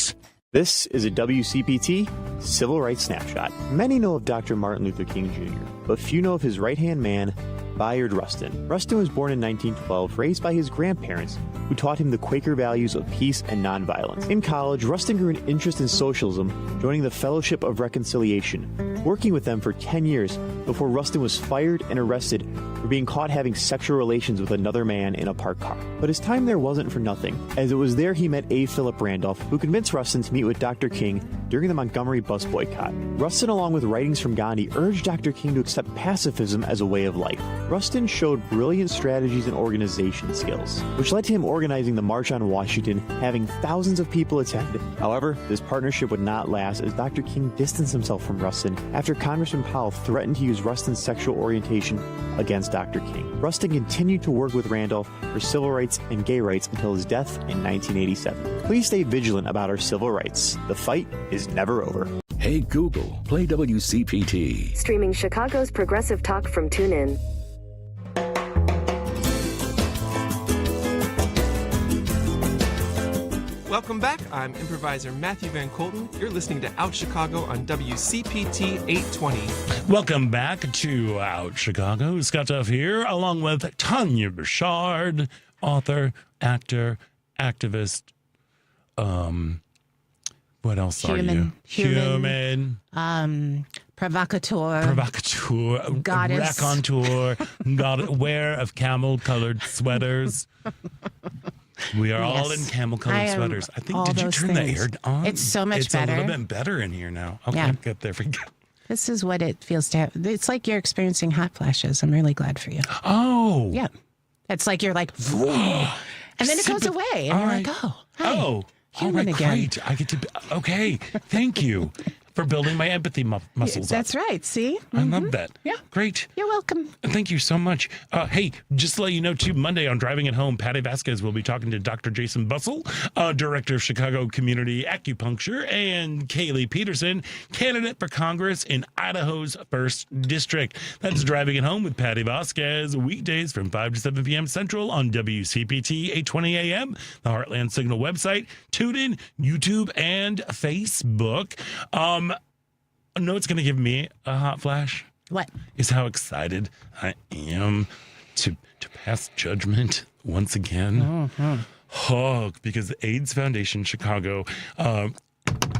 This is a WCPT Civil Rights Snapshot. Many know of Dr. Martin Luther King Jr., but few know of his right-hand man, Bayard Rustin. Rustin was born in 1912, raised by his grandparents, who taught him the Quaker values of peace and nonviolence. In college, Rustin grew an interest in socialism, joining the Fellowship of Reconciliation, working with them for 10 years before Rustin was fired and arrested for being caught having sexual relations with another man in a parked car. But his time there wasn't for nothing, as it was there he met A. Philip Randolph, who convinced Rustin to meet with Dr. King during the Montgomery bus boycott. Rustin, along with writings from Gandhi, urged Dr. King to accept pacifism as a way of life. Rustin showed brilliant strategies and organization skills, which led to him organizing the March on Washington, having thousands of people attend. However, this partnership would not last, as Dr. King distanced himself from Rustin after Congressman Powell threatened to use Rustin's sexual orientation against Dr. King. Rustin continued to work with Randolph for civil rights and gay rights until his death in 1987. Please stay vigilant about our civil rights. The fight is never over. Hey Google, play WCPT. Streaming Chicago's progressive talk from TuneIn. Welcome back. I'm improviser Matthew Van Colton. You're listening to Out Chicago on WCPT 820. Welcome back to Out Chicago. Scott Duff here, along with Tania Richard, author, actor, activist. What else are you? Human. Provocateur. Goddess. Raconteur. Aware of camel-colored sweaters. We are all in camel-colored sweaters. I think. Did you turn the air on? It's so much better. It's a little bit better in here now. Okay, yeah. Good. There we go. This is what it feels to have. It's like you're experiencing hot flashes. I'm really glad for you. Oh. Yeah. It's like you're like, and then it goes away, and you're like, oh, hi. Oh, human right, again. Great. I get to. Okay. Thank you for building my empathy muscles. That's right. See, I love that. Yeah. Great. You're welcome. Thank you so much. Hey, just to let you know, too, Monday on Driving It Home, Patty Vasquez will be talking to Dr. Jason Bussell, Director of Chicago Community Acupuncture, and Gaily Peterson, candidate for Congress in Idaho's 1st District. That's Driving It Home with Patty Vasquez, weekdays from 5 to 7 p.m. Central on WCPT 820 AM, the Heartland Signal website, TuneIn, YouTube, and Facebook. Know it's going to give me a hot flash? What? Is how excited I am to pass judgment once again. Because the AIDS Foundation Chicago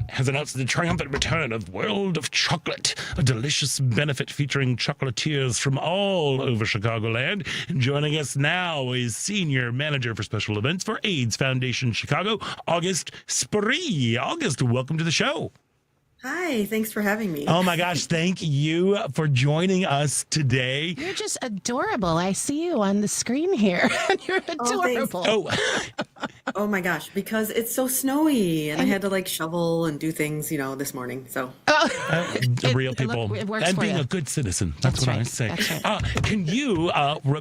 has announced the triumphant return of World of Chocolate, a delicious benefit featuring chocolatiers from all over Chicagoland. And joining us now is Senior Manager for Special Events for AIDS Foundation Chicago, August Spree. August, welcome to the show. Hi, thanks for having me. Oh my gosh, thank you for joining us today. You're just adorable. I see you on the screen here. You're adorable. Oh my gosh, because it's so snowy and I had to like shovel and do things, this morning. So real people. It works and for being you. a good citizen. That's what right. I say. That's right. Can you,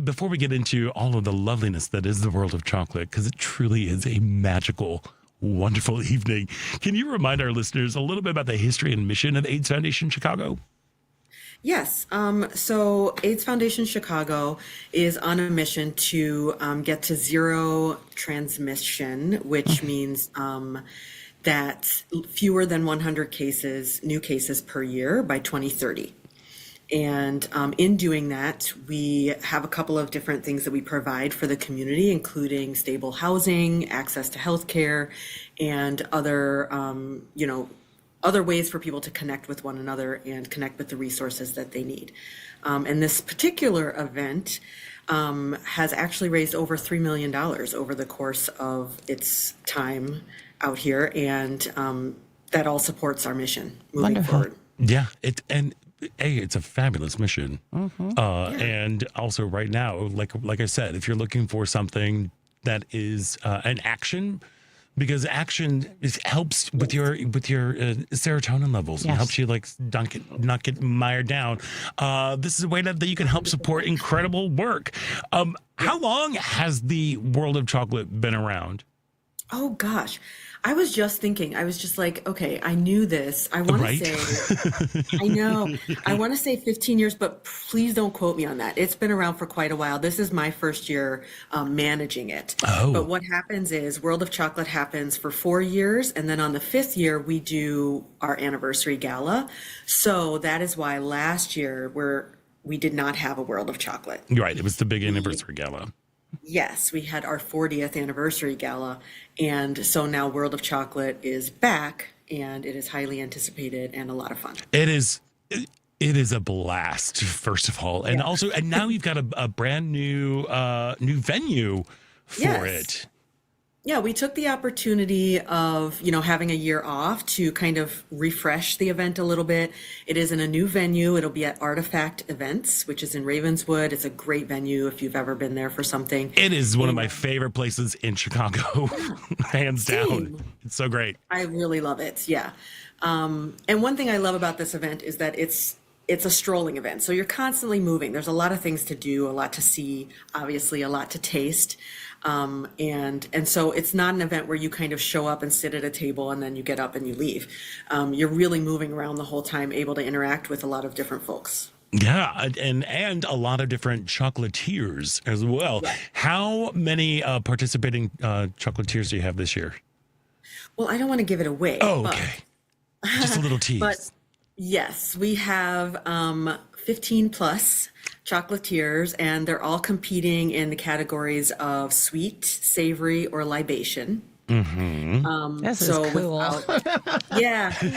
before we get into all of the loveliness that is the world of chocolate, because it truly is a magical, wonderful evening. Can you remind our listeners a little bit about the history and mission of AIDS Foundation Chicago? Yes. So AIDS Foundation Chicago is on a mission to get to zero transmission, which means that fewer than 100 new cases per year by 2030. And in doing that, we have a couple of different things that we provide for the community, including stable housing, access to healthcare, and other, other ways for people to connect with one another and connect with the resources that they need. And this particular event has actually raised over $3 million over the course of its time out here, and that all supports our mission moving forward. Yeah, it's a fabulous mission. And also right now, like I said, if you're looking for something that is an action, because action helps with your serotonin levels and helps you not get mired down. This is a way that you can help support incredible work. How long has the World of Chocolate been around? Oh gosh, I was just thinking. I was just like, okay, I knew this. I want to say, I know, I want to say 15 years, but please don't quote me on that. It's been around for quite a while. This is my first year managing it. But what happens is World of Chocolate happens for 4 years, and then on the 5th year we do our anniversary gala. So that is why last year we did not have a World of Chocolate. Right, it was the big anniversary gala. Yes, we had our 40th anniversary gala, and so now World of Chocolate is back, and it is highly anticipated and a lot of fun. It is a blast, first of all, and also, and now you've got a brand new venue for it. Yeah, we took the opportunity of, having a year off to kind of refresh the event a little bit. It is in a new venue. It'll be at Artifact Events, which is in Ravenswood. It's a great venue if you've ever been there for something. It is one of my favorite places in Chicago, hands down. It's so great. I really love it, yeah. And one thing I love about this event is that it's a strolling event. So you're constantly moving. There's a lot of things to do, a lot to see, obviously a lot to taste. And so it's not an event where you kind of show up and sit at a table and then you get up and you leave. You're really moving around the whole time, able to interact with a lot of different folks. Yeah, and a lot of different chocolatiers as well. Right. How many participating chocolatiers do you have this year? Well, I don't want to give it away. Oh, okay. Just a little tease. But yes, we have 15 plus chocolatiers, and they're all competing in the categories of sweet, savory, or libation. This is cool.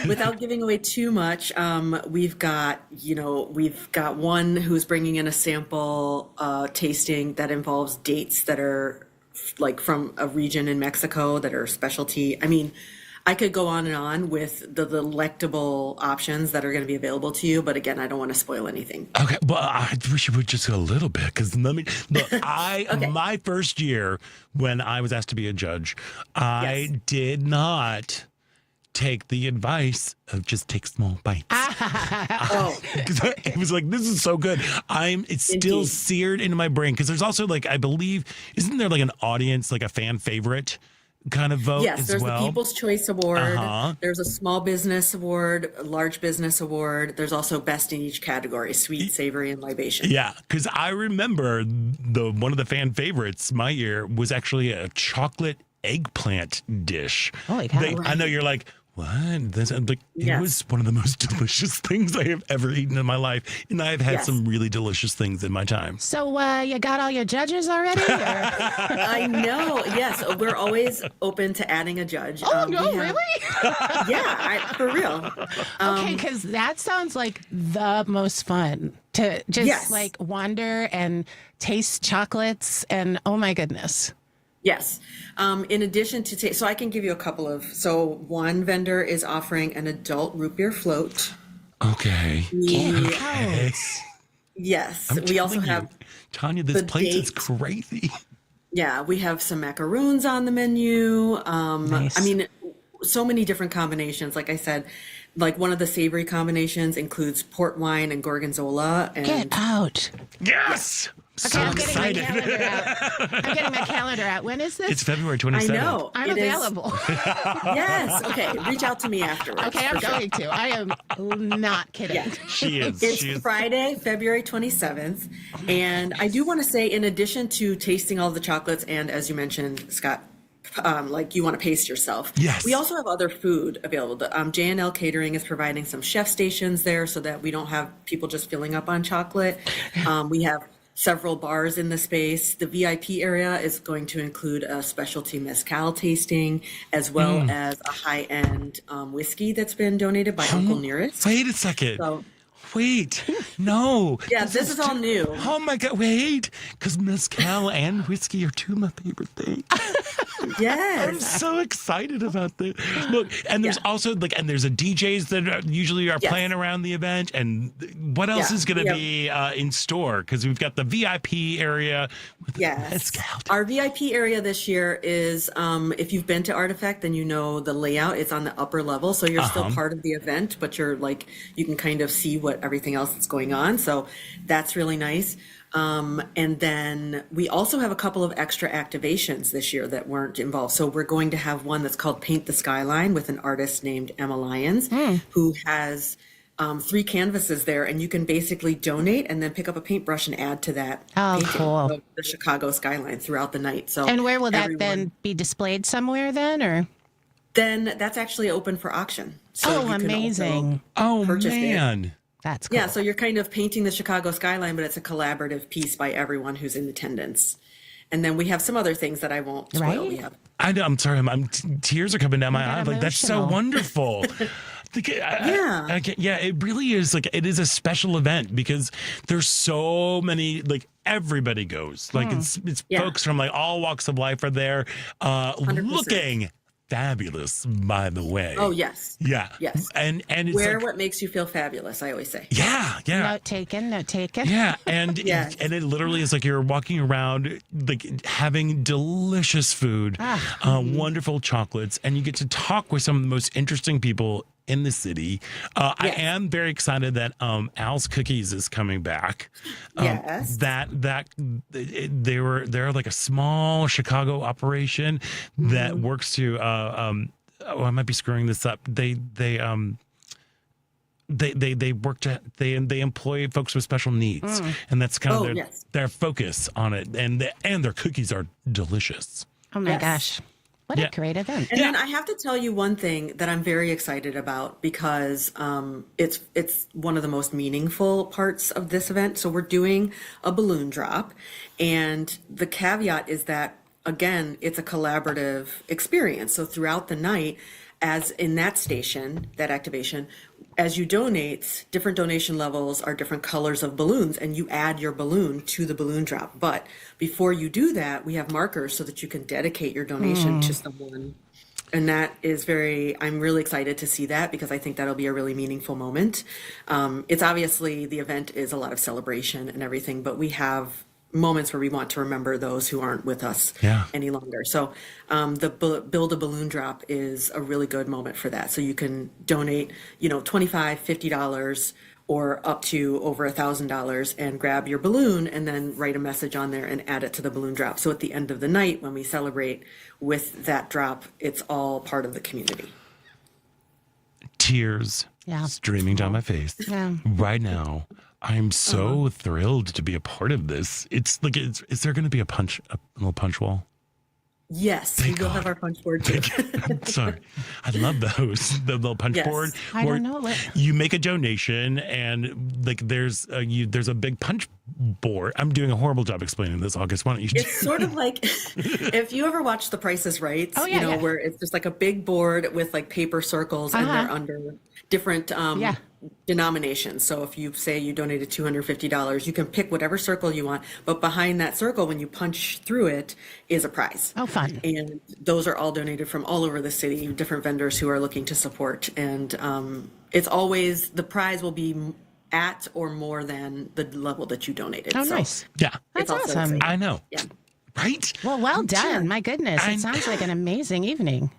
Without giving away too much, we've got one who's bringing in a sample tasting that involves dates that are like from a region in Mexico that are specialty. I mean, I could go on and on with the delectable options that are going to be available to you, but again, I don't want to spoil anything. Okay, well, I wish you would just a little bit, because my first year when I was asked to be a judge, I did not take the advice of just take small bites. It was like, this is so good. It's still seared into my brain, because there's also I believe, isn't there an audience, a fan favorite kind of vote as well? Yes, there's the People's Choice Award. There's a Small Business Award, a Large Business Award. There's also Best in each category, sweet, savory, and libation. Yeah, because I remember one of the fan favorites my year was actually a chocolate eggplant dish. Holy cow. I know you're like, what? It was one of the most delicious things I have ever eaten in my life. And I've had some really delicious things in my time. So you got all your judges already? I know. Yes. We're always open to adding a judge. Oh, really? For real. Okay, because that sounds like the most fun to just wander and taste chocolates and oh my goodness. Yes. In addition to, so I can give you a couple of, so one vendor is offering an adult root beer float. Okay. Yes. I'm We also telling have you, Tanya, this place is crazy. Yeah, we have some macaroons on the menu. Nice. I mean, so many different combinations. Like I said, like one of the savory combinations includes port wine and gorgonzola. And Get out. Yes. Okay, I'm getting my calendar out. I'm getting my calendar out. When is this? It's February 27th. I know. I'm it is- available. Yes. Okay. Reach out to me afterwards. Okay, I'm for sure. going to. I am not kidding. Yeah. She is. It's Friday, February 27th. And I do want to say, in addition to tasting all the chocolates, and as you mentioned, Scott, like you want to pace yourself. Yes. We also have other food available. J&L Catering is providing some chef stations there so that we don't have people just filling up on chocolate. We have several bars in the space. The VIP area is going to include a specialty mezcal tasting, as well as a high-end whiskey that's been donated by Uncle Nearest. Wait a second. So, Wait, no. yeah, this is all new. Oh my God, wait. Because mezcal and whiskey are two of my favorite things. Yes. I'm so excited about this. Look, and there's also and there's a DJs that usually are playing around the event. And what else is going to be in store? Because we've got the VIP area. With mezcal. Our VIP area this year is, if you've been to Artifact, then you know the layout. It's on the upper level. So you're still part of the event, but you're you can kind of see what everything else that's going on. So that's really nice. And then we also have a couple of extra activations this year that weren't involved. So we're going to have one that's called Paint the Skyline with an artist named Emma Lyons, who has 3 canvases there, and you can basically donate and then pick up a paintbrush and add to that painting of the Chicago skyline throughout the night. So And where will that then be displayed somewhere then, or? Then that's actually open for auction. So you can amazing. purchase it. That's cool. Yeah, so you're kind of painting the Chicago skyline, but it's a collaborative piece by everyone who's in attendance. And then we have some other things that I won't spoil. We have I'm sorry, tears are coming down my eyes. Like, that's so wonderful. Yeah, it really is. It is a special event because there's so many, everybody goes. It's folks from all walks of life are there, 100%. looking fabulous, by the way. Oh, yes. Yeah. Yes. And it's wear what makes you feel fabulous, I always say. Yeah. Note taken. Yeah, and it literally is you're walking around having delicious food, wonderful chocolates, and you get to talk with some of the most interesting people in the city. I am very excited that Al's Cookies is coming back. Yes. They're like a small Chicago operation that works to I might be screwing this up. They employ folks with special needs, and that's kind of their focus on it. And their cookies are delicious. Oh my gosh. What a great event. And then I have to tell you one thing that I'm very excited about because it's one of the most meaningful parts of this event. So we're doing a balloon drop. And the caveat is that, again, it's a collaborative experience. So throughout the night, as in that station, that activation, as you donate, different donation levels are different colors of balloons, and you add your balloon to the balloon drop. But before you do that, we have markers so that you can dedicate your donation to someone. And that is I'm really excited to see that because I think that'll be a really meaningful moment. It's obviously, the event is a lot of celebration and everything, but we have moments where we want to remember those who aren't with us any longer. So the Build a Balloon Drop is a really good moment for that. So you can donate, $25, $50 or up to over $1,000 and grab your balloon and then write a message on there and add it to the balloon drop. So at the end of the night, when we celebrate with that drop, it's all part of the community. Tears streaming down my face right now. I'm so thrilled to be a part of this. It's is there going to be a little punch wall? Yes, we will have our punch board too. Sorry, I love those. The little punch board. I don't know. You make a donation, and there's a big punch board. I'm doing a horrible job explaining this, August. Why don't you? It's sort of like if you ever watch The Price is Right. Where it's just like a big board with paper circles, and they're under different denominations. So if you say you donated $250, you can pick whatever circle you want, but behind that circle, when you punch through it, is a prize. Oh, fun. And those are all donated from all over the city, different vendors who are looking to support. And it's always, the prize will be at or more than the level that you donated. Oh, So nice. Yeah. That's also awesome. exciting. I know. Yeah. Right? Well done. My goodness. It sounds like an amazing evening.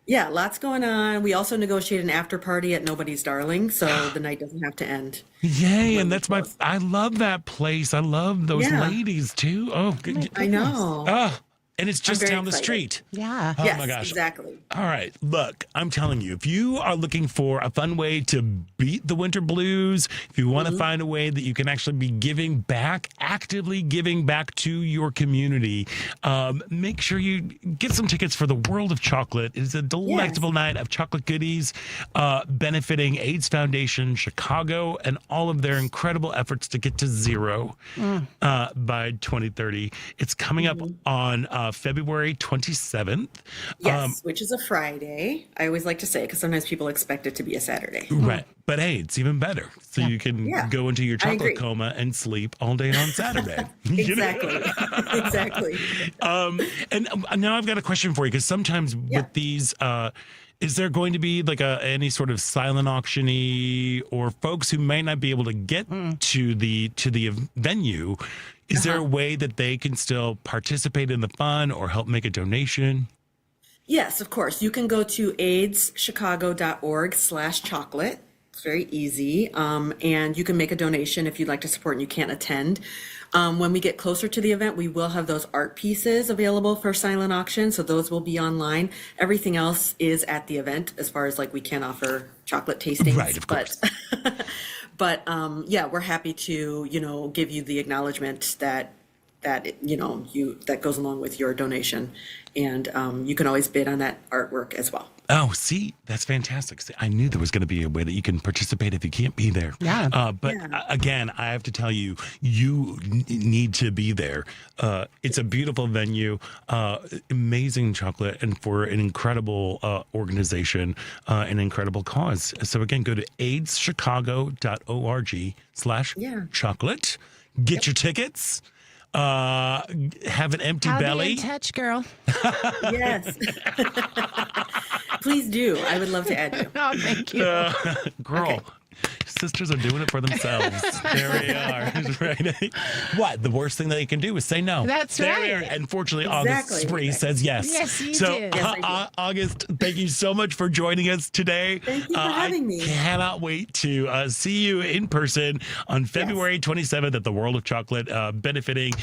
Yeah, lots going on. We also negotiate an after party at Nobody's Darling, so the night doesn't have to end. Yay, and that's I love that place. I love those ladies too. Oh, good. I know. Oh, and it's just very down the excited. street. Yeah. Oh Yes, my gosh. exactly. All right, look, I'm telling you, if you are looking for a fun way to beat the winter blues, if you want to find a way that you can actually be giving back, actively giving back to your community, make sure you get some tickets for the World of Chocolate. It is a delectable night of chocolate goodies benefiting AIDS Foundation Chicago and all of their incredible efforts to get to zero by 2030. It's coming up on February 27th. Yes, which is a Friday. I always like to say, because sometimes people expect it to be a Saturday. Right. But hey, it's even better. So you can go into your I agree. chocolate coma and sleep all day on Saturday. You know? Exactly. Exactly. And now I've got a question for you, because sometimes with these, is there going to be like any sort of silent auctionee or folks who may not be able to get to the venue? Is there a way that they can still participate in the fun or help make a donation? Yes, of course. You can go to aidschicago.org/chocolate. It's very easy. And you can make a donation if you'd like to support and you can't attend. When we get closer to the event, we will have those art pieces available for silent auction. So those will be online. Everything else is at the event, as far as like we can offer chocolate tastings. Right, of course. But we're happy to, give you the acknowledgement that that goes along with your donation. And you can always bid on that artwork as well. Oh, see, that's fantastic. See, I knew there was going to be a way that you can participate if you can't be there. Yeah. Again, I have to tell you, you need to be there. It's a beautiful venue, amazing chocolate, and for an incredible organization, an incredible cause. So again, go to aidschicago.org/chocolate. Get your tickets. Have an empty I'll belly. be in touch, girl. Yes. Please do. I would love to add you. Oh, thank you. Girl. Okay. Sisters are doing it for themselves. There we are. Right? What? The worst thing that you can do is say no. That's there right. We are. And fortunately, Exactly. August Spree says yes. Yes, you so, did. Yes, I did. August, thank you so much for joining us today. Thank you for having me. I cannot wait to see you in person on February 27th at the World of Chocolate, benefiting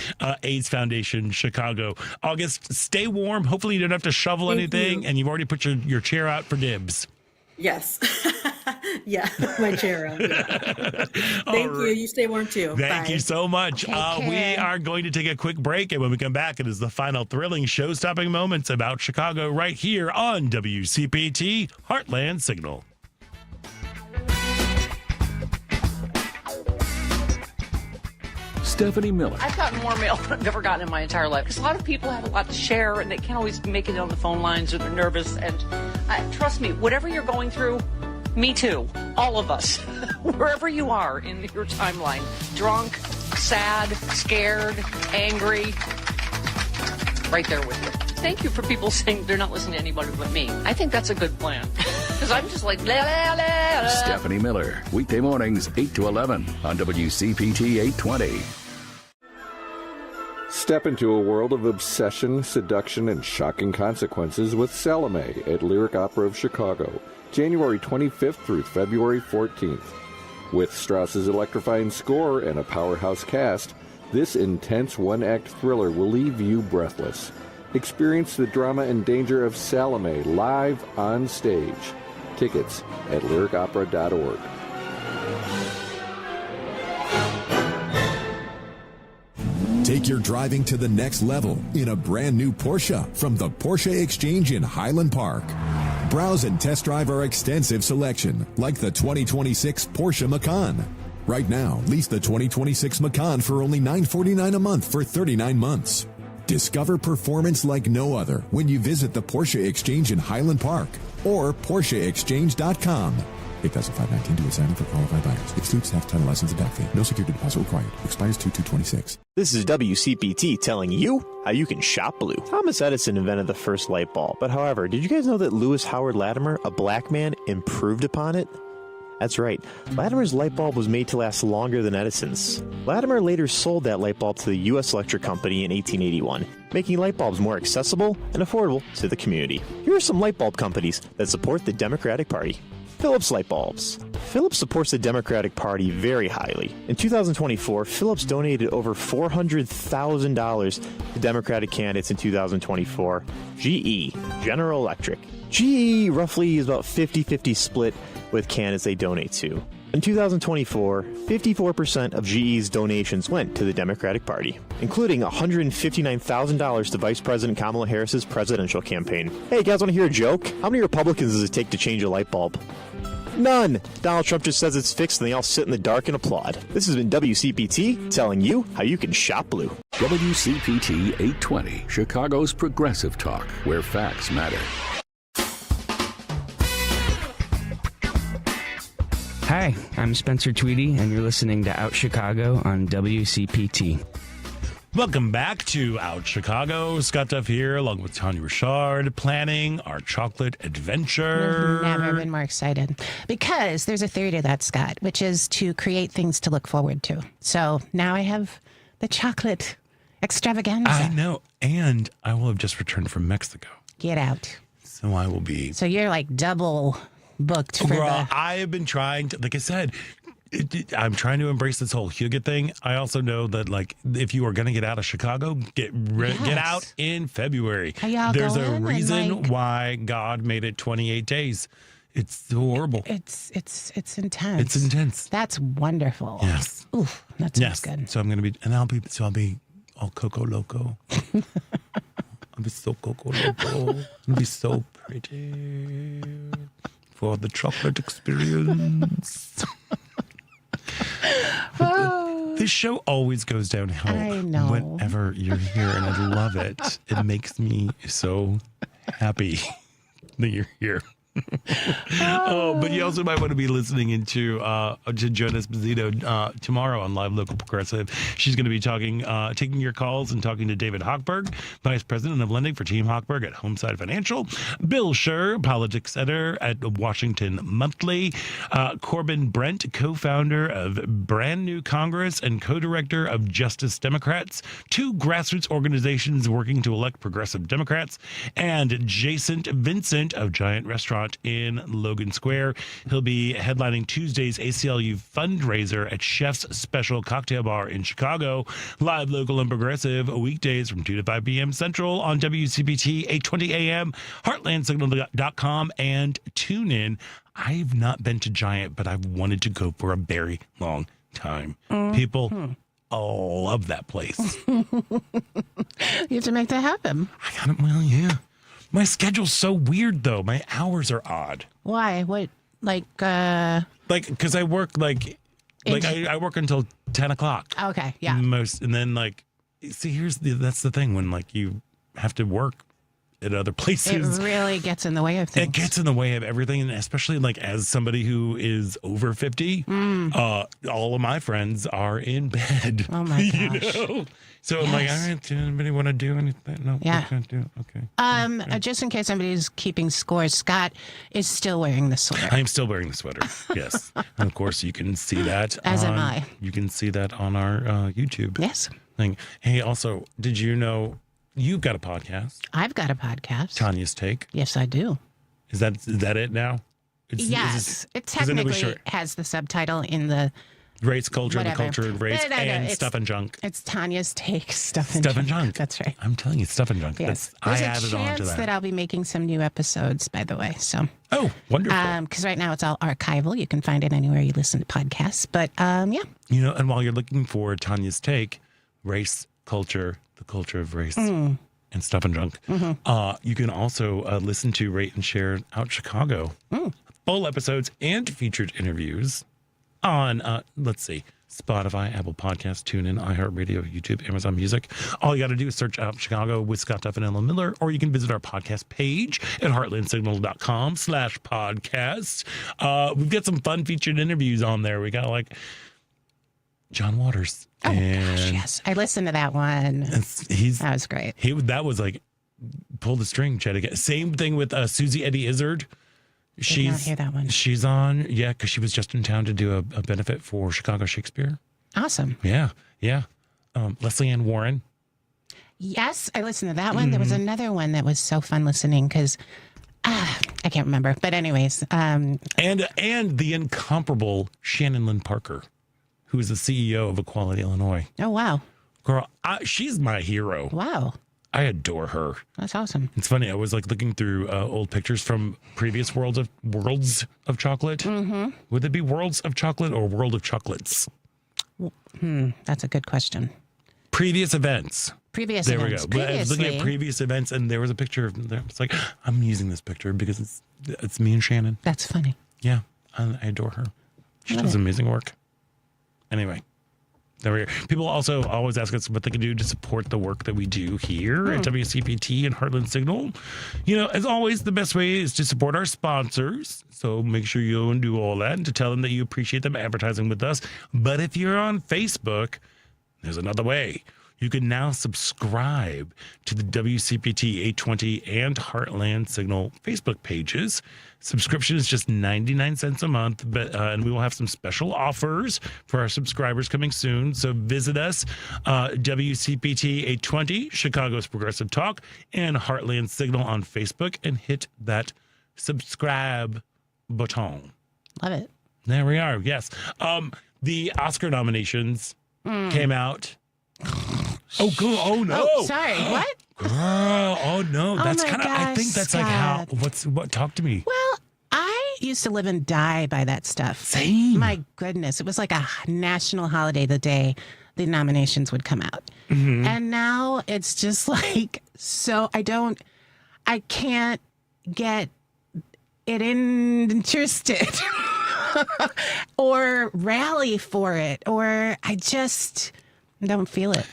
AIDS Foundation Chicago. August, stay warm. Hopefully, you don't have to shovel anything, and you've already put your chair out for dibs. Yes. Yeah, my chair out. Yeah. Thank you. You stay warm too. Thank Bye. you so much. Take care. We are going to take a quick break, and when we come back, it is the final thrilling show-stopping moments about Chicago right here on WCPT Heartland Signal. Stephanie Miller. I've gotten more mail than I've ever gotten in my entire life, because a lot of people have a lot to share and they can't always make it on the phone lines, or they're nervous. And trust me, whatever you're going through, me too, all of us, wherever you are in your timeline, drunk, sad, scared, angry, right there with you. Thank you for people saying they're not listening to anybody but me. I think that's a good plan, because I'm just like, la, la, la, la. Stephanie Miller, weekday mornings 8 to 11 on WCPT 820. Step into a world of obsession, seduction, and shocking consequences with Salome at Lyric Opera of Chicago, January 25th through February 14th. With Strauss's electrifying score and a powerhouse cast, this intense one-act thriller will leave you breathless. Experience the drama and danger of Salome live on stage. Tickets at lyricopera.org. Take your driving to the next level in a brand new Porsche from the Porsche Exchange in Highland Park. Browse and test drive our extensive selection, like the 2026 Porsche Macan. Right now, lease the 2026 Macan for only $949 a month for 39 months. Discover performance like no other when you visit the Porsche Exchange in Highland Park or PorscheExchange.com. 8,519 to assigning for qualified buyers. Excludes staff title license and back fee. No security deposit required. Expires 2/2/26. This is WCPT telling you how you can shop blue. Thomas Edison invented the first light bulb, but however, did you guys know that Lewis Howard Latimer, a black man, improved upon it? That's right. Latimer's light bulb was made to last longer than Edison's. Latimer later sold that light bulb to the U.S. Electric Company in 1881, making light bulbs more accessible and affordable to the community. Here are some light bulb companies that support the Democratic Party. Philips Light Bulbs. Philips supports the Democratic Party very highly. In 2024, Philips donated over $400,000 to Democratic candidates in 2024. GE, General Electric. GE roughly is about 50-50 split with candidates they donate to. In 2024, 54% of GE's donations went to the Democratic Party, including $159,000 to Vice President Kamala Harris's presidential campaign. Hey, guys, want to hear a joke? How many Republicans does it take to change a light bulb? None! Donald Trump just says it's fixed and they all sit in the dark and applaud. This has been WCPT telling you how you can shop blue. WCPT 820, Chicago's progressive talk, where facts matter. Hi, I'm Spencer Tweedy, and you're listening to Out Chicago on WCPT. Welcome back to Out Chicago. Scott Duff here, along with Tania Richard, planning our chocolate adventure. I've never been more excited because there's a theory to that, Scott, which is to create things to look forward to. So now I have the chocolate extravaganza. I know, and I will have just returned from Mexico. Get out. So I will be... So you're like double booked for I have been trying to, like I said, I'm trying to embrace this whole Hugo thing. I also know that, like, if you are going to get out of Chicago, get out in February. There's a reason why God made it 28 days. It's horrible. It's intense. It's intense. That's wonderful. Yes. Ooh, that sounds good. So I'm going to be, and I'll be all Coco Loco. I'll be so Coco Loco. I'll be so pretty for the chocolate experience. This show always goes downhill whenever you're here, and I love it. It makes me so happy that you're here. But you also might want to be listening into to Joan Esposito tomorrow on Live Local Progressive. She's going to be taking your calls and talking to David Hochberg, Vice President of Lending for Team Hochberg at Homeside Financial, Bill Scher, Politics Editor at Washington Monthly, Corbin Brent, co-founder of Brand New Congress and co-director of Justice Democrats, two grassroots organizations working to elect progressive Democrats, and Jason Vincent of Giant Restaurant in Logan Square. He'll be headlining Tuesday's ACLU fundraiser at Chef's Special Cocktail Bar in Chicago. Live, local, and progressive weekdays from 2 to 5 p.m. Central on WCPT 820 AM, heartlandsignal.com, and tune in. I've not been to Giant, but I've wanted to go for a very long time. People love that place. You have to make that happen. I got it. Well, yeah. My schedule's so weird, though. My hours are odd. Why? What? Like, because I work I work until 10 o'clock. Okay, yeah. And then see, that's the thing when you have to work at other places. It really gets in the way of things. It gets in the way of everything, and especially as somebody who is over 50, all of my friends are in bed. Oh my gosh. So I'm like, all right, does anybody want to do anything? No, yeah. We can't do it. Okay. Just in case somebody's keeping score, Scott is still wearing the sweater. I am still wearing the sweater. Yes. And of course, you can see that. As am I. You can see that on our YouTube. Yes. Thing. Hey, also, did you know you've got a podcast? I've got a podcast. Tanya's Take. Yes, I do. Is that it now? Yes. It technically has the subtitle in the race, culture, whatever. The culture of race, and stuff and junk. It's Tanya's Take, stuff and junk. That's right. I'm telling you, stuff and junk. Yes. I added on to that. There's a chance that I'll be making some new episodes, by the way. So. Oh, wonderful. Because right now it's all archival. You can find it anywhere you listen to podcasts. But yeah. And while you're looking for Tanya's Take, race, culture, the culture of race. And stuff and junk. You can also listen to, rate, and share Out Chicago. Full episodes and featured interviews on, let's see, Spotify, Apple Podcasts, TuneIn, iHeartRadio, YouTube, Amazon Music. All you got to do is search Out Chicago with Scott Duff and Ellen Miller, or you can visit our podcast page at heartlandsignal.com/podcast. We've got some fun featured interviews on there. We got like John Waters. Oh, gosh, yes. I listened to that one. That was great. That was like, pull the string, try to get. Same thing with Susie Eddie Izzard. Did not hear that one. She's on, because she was just in town to do a benefit for Chicago Shakespeare. Awesome. Yeah. Leslie Ann Warren. Yes, I listened to that one. There was another one that was so fun listening because I can't remember. But anyways. And the incomparable Shannon Lynn Parker, who is the CEO of Equality Illinois. Oh, wow. Girl, she's my hero. Wow. I adore her. That's awesome. It's funny. I was like looking through old pictures from previous worlds of chocolate. Mm-hmm. Would it be Worlds of Chocolate or World of Chocolates? That's a good question. Previous events. There we go. I was looking at previous events, and there was a picture of them. It's like, I'm using this picture because it's me and Shannon. That's funny. Yeah, I adore her. She does amazing work. Anyway. There we go. People also always ask us what they can do to support the work that we do here at WCPT and Heartland Signal. As always, the best way is to support our sponsors. So make sure you go and do all that and to tell them that you appreciate them advertising with us. But if you're on Facebook, there's another way. You can now subscribe to the WCPT 820 and Heartland Signal Facebook pages. Subscription is just 99 cents a month, and we will have some special offers for our subscribers coming soon. So visit us, WCPT 820, Chicago's Progressive Talk, and Heartland Signal on Facebook, and hit that subscribe button. Love it. There we are, yes. The Oscar nominations came out. Oh, cool. Oh, no. Oh, sorry. What? Girl, oh, no. That's kind of, I think that's Scott. like what, talk to me. Well, I used to live and die by that stuff. Same. My goodness. It was like a national holiday the day the nominations would come out. Mm-hmm. And now it's just like, I can't get it interested or rally for it, or I just don't feel it.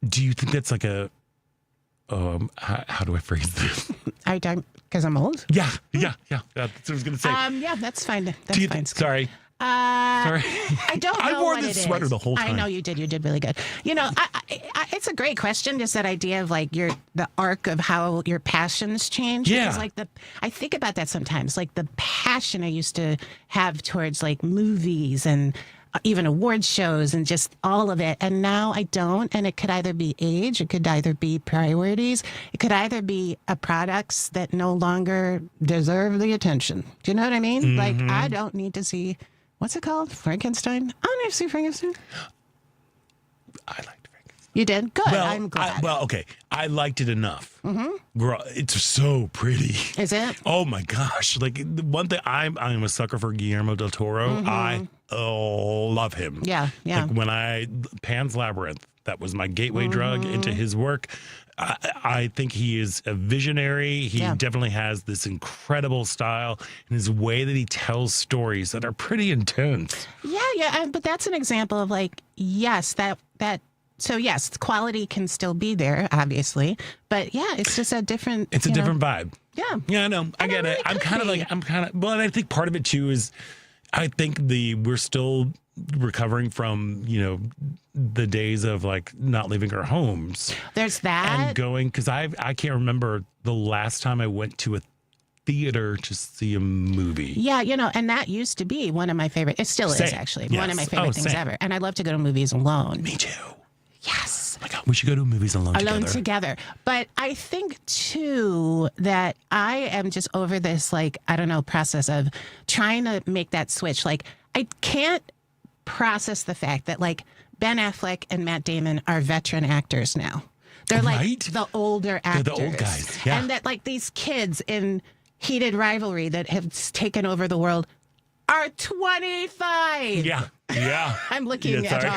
Do you think that's like a, how do I phrase this? I don't, because I'm old? Yeah. That's what I was going to say. Yeah, that's fine. That's fine. Sorry. Sorry. I don't know. I wore what this it sweater is. the whole time. I know you did. You did really good. It's a great question. Just that idea of like the arc of how your passions change. Yeah. Because I think about that sometimes. Like the passion I used to have towards like movies and even award shows and just all of it. And now I don't. And it could either be age, it could either be priorities, it could either be products that no longer deserve the attention. Do you know what I mean? Mm-hmm. Like I don't need to see, what's it called? Frankenstein? I don't need to see Frankenstein. I liked Frankenstein. You did? Good. Well, I'm glad. Okay. I liked it enough. Mm-hmm. Girl, it's so pretty. Is it? Oh my gosh. Like the one thing, I'm a sucker for Guillermo del Toro. Mm-hmm. I love him. Yeah. Like when Pan's Labyrinth, that was my gateway drug into his work. I think he is a visionary. He definitely has this incredible style and his way that he tells stories that are pretty intense. Yeah. But that's an example of like, yes, so yes, the quality can still be there, obviously. But yeah, it's just a different. It's a different vibe. Yeah. Yeah, I know. I get it. I'm kind of. Well, and I think part of it too is, I think we're still recovering from the days of like not leaving our homes. There's that. And going, because I can't remember the last time I went to a theater to see a movie. Yeah, and that used to be one of my favorite. It still is actually one of my favorite things ever. And I love to go to movies alone. Me too. Yes. Oh my God, we should go to movies alone together. But I think too that I am just over this process of trying to make that switch. Like I can't process the fact that like Ben Affleck and Matt Damon are veteran actors now. They're like the older actors. They're the old guys. Yeah. And that like these kids in heated rivalry that have taken over the world are 25. Yeah. I'm looking at her.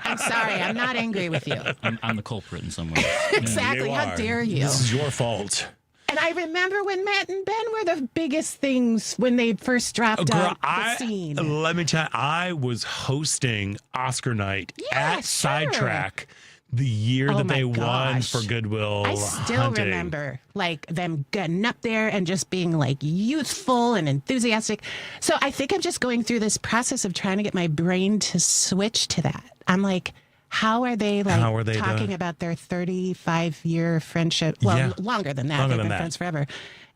I'm sorry. I'm not angry with you. I'm the culprit in some way. Exactly. How dare you? This is your fault. And I remember when Matt and Ben were the biggest things when they first dropped the scene. Let me tell you, I was hosting Oscar night at Sidetrack the year that they won for Good Will I still Hunting. remember like them getting up there and just being like youthful and enthusiastic. So I think I'm just going through this process of trying to get my brain to switch to that. I'm like, how are they talking about their 35-year friendship? Well, longer than that. Longer They've than been that. friends forever.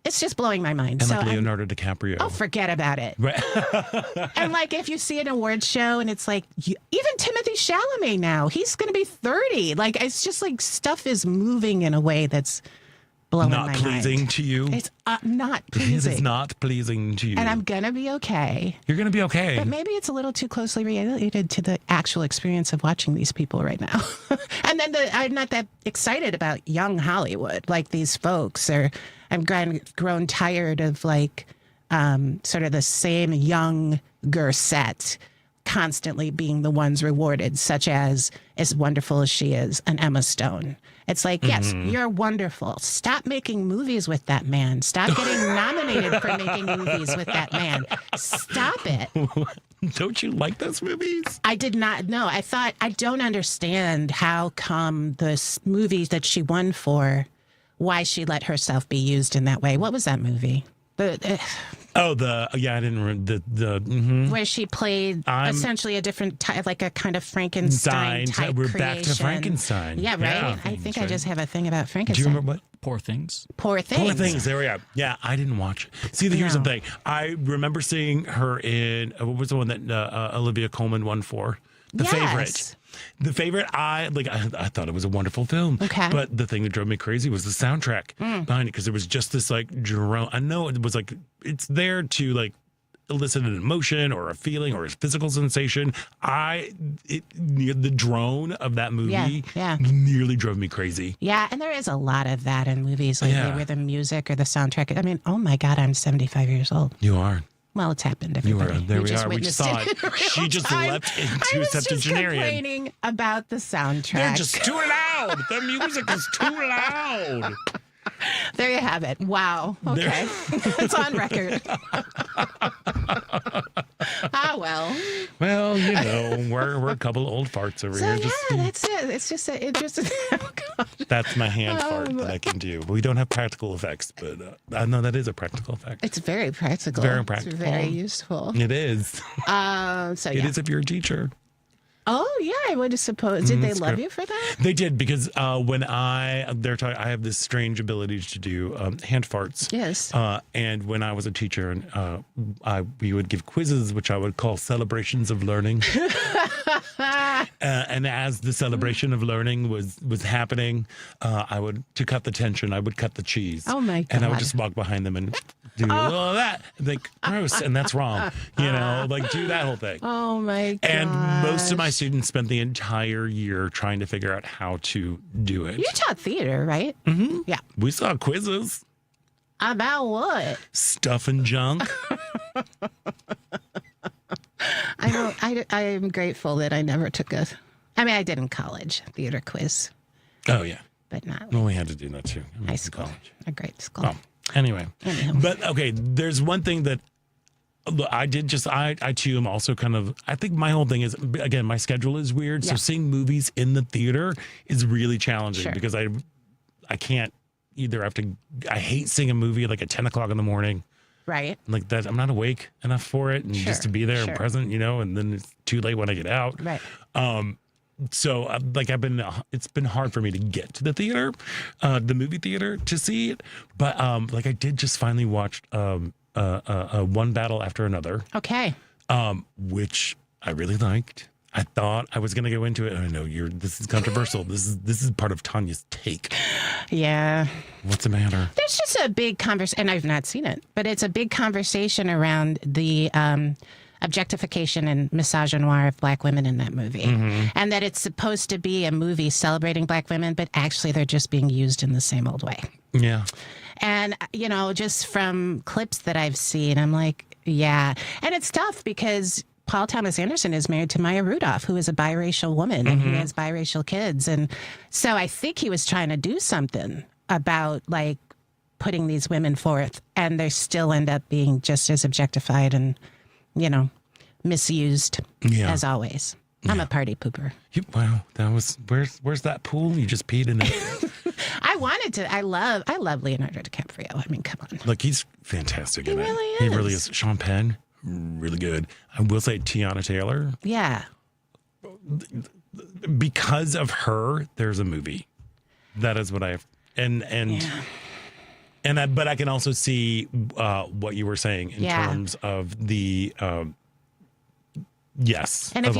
It's just blowing my mind. And so like Leonardo DiCaprio. Oh, forget about it. Right. And like if you see an awards show and it's like, even Timothy Chalamet now, he's going to be 30. Like it's just like stuff is moving in a way that's blowing my mind. Not pleasing to you? It's not pleasing. It is not pleasing to you. And I'm going to be okay. You're going to be okay. But maybe it's a little too closely related to the actual experience of watching these people right now. And then I'm not that excited about young Hollywood, like these folks. I'm grown tired of like sort of the same younger set constantly being the ones rewarded, such as wonderful as she is, an Emma Stone. It's like, yes, you're wonderful. Stop making movies with that man. Stop getting nominated for making movies with that man. Stop it. Don't you like those movies? I did not know. I don't understand how come the movies that she won for, why she let herself be used in that way. What was that movie? I didn't remember where she played essentially a different type, like a kind of Frankenstein type We're creation. back to Frankenstein. Yeah, right. Yeah, I think I just have a thing about Frankenstein. Do you remember what? Poor Things. Poor Things. Poor Things. There we are. Yeah, I didn't watch it. See, here's the thing. I remember seeing her in what was the one that Olivia Colman won for? The Favorite. The Favorite, I thought it was a wonderful film. Okay. But the thing that drove me crazy was the soundtrack behind it, because there was just this like drone. I know it was like, it's there to like elicit an emotion or a feeling or a physical sensation. The drone of that movie nearly drove me crazy. Yeah, and there is a lot of that in movies lately where the music or the soundtrack. I mean, oh my God, I'm 75 years old. You are. Well, it's happened. Everybody. You are. There we are. We witnessed saw it. it. She just leapt into a septuagenarian. Complaining about the soundtrack. They're just too loud. The music is too loud. There you have it. Wow. Okay. It's on record. Well. Well, you know, we're a couple of old farts over here. That's it. It's just That's my hand fart that I can do. We don't have practical effects, but I know that is a practical effect. It's very practical. Very practical. It's very useful. It is. It is if you're a teacher. Oh yeah, I would suppose. Did they love you for that? They did, because when I have this strange ability to do hand farts. Yes. And when I was a teacher, and we would give quizzes, which I would call celebrations of learning. And as the celebration of learning was happening, to cut the tension, I would cut the cheese. Oh my God! And I would just walk behind them and do all that. Like, gross, and that's wrong. You know, like do that whole thing. Oh my God! And most of my students spent the entire year trying to figure out how to do it. You taught theater, right? Mm-hmm. Yeah. We saw quizzes. About what? Stuff and junk. I am grateful that I never took I did in college, theater quiz. Oh, yeah. But not. Well, we had to do that too. High school. A great school. Oh, anyway. But okay, there's one thing that I too am also kind of, I think my whole thing is, again, my schedule is weird. So seeing movies in the theater is really challenging because I can't either I hate seeing a movie like at 10 o'clock in the morning. Right. Like that, I'm not awake enough for it, and just to be there and present, you know, and then it's too late when I get out. Right. So it's been hard for me to get to the theater, the movie theater, to see it. But I did just finally watch One Battle After Another. Okay. Which I really liked. I thought I was going to go into it. I know this is controversial. This is part of Tania's take. Yeah. What's the matter? There's just a big conversation, and I've not seen it, but it's a big conversation around the objectification and misogynoir of black women in that movie. Mm-hmm. And that it's supposed to be a movie celebrating black women, but actually they're just being used in the same old way. Yeah. And, you know, just from clips that I've seen, I'm like, yeah. And it's tough because Paul Thomas Anderson is married to Maya Rudolph, who is a biracial woman, and he has biracial kids. And so I think he was trying to do something about, like, putting these women forth, and they still end up being just as objectified and, misused as always. I'm a party pooper. Wow, that was where's that pool? You just peed in it. I wanted to. I love Leonardo DiCaprio. I mean, come on. Look, he's fantastic in it. Really is. He really is. Sean Penn, really good. I will say Tiana Taylor. Yeah. Because of her, there's a movie. That is what I have. But I can also see what you were saying in terms of the yes. And if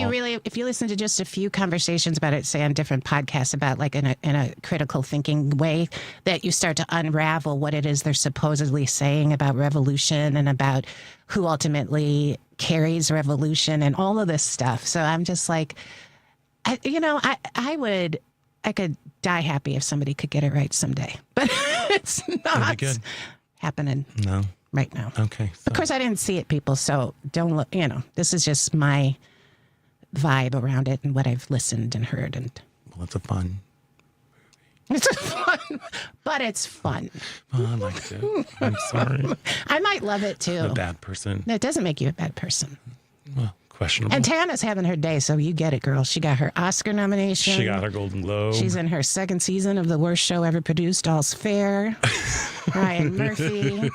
you listen to just a few conversations about it, say on different podcasts about like in a critical thinking way, that you start to unravel what it is they're supposedly saying about revolution and about who ultimately carries revolution and all of this stuff. So I'm just like, I could die happy if somebody could get it right someday, but it's not happening right now. Okay. So. Of course, I didn't see it, people. So don't look. This is just my vibe around it and what I've listened and heard. And well, it's a fun. It's fun, but it's fun. Well, I like it. I'm sorry. I might love it too. I'm a bad person. No, it doesn't make you a bad person. Well. Questionable. And Tana's having her day, so you get it, girl. She got her Oscar nomination. She got her Golden Globe. She's in her second season of the worst show ever produced, All's Fair. Ryan Murphy.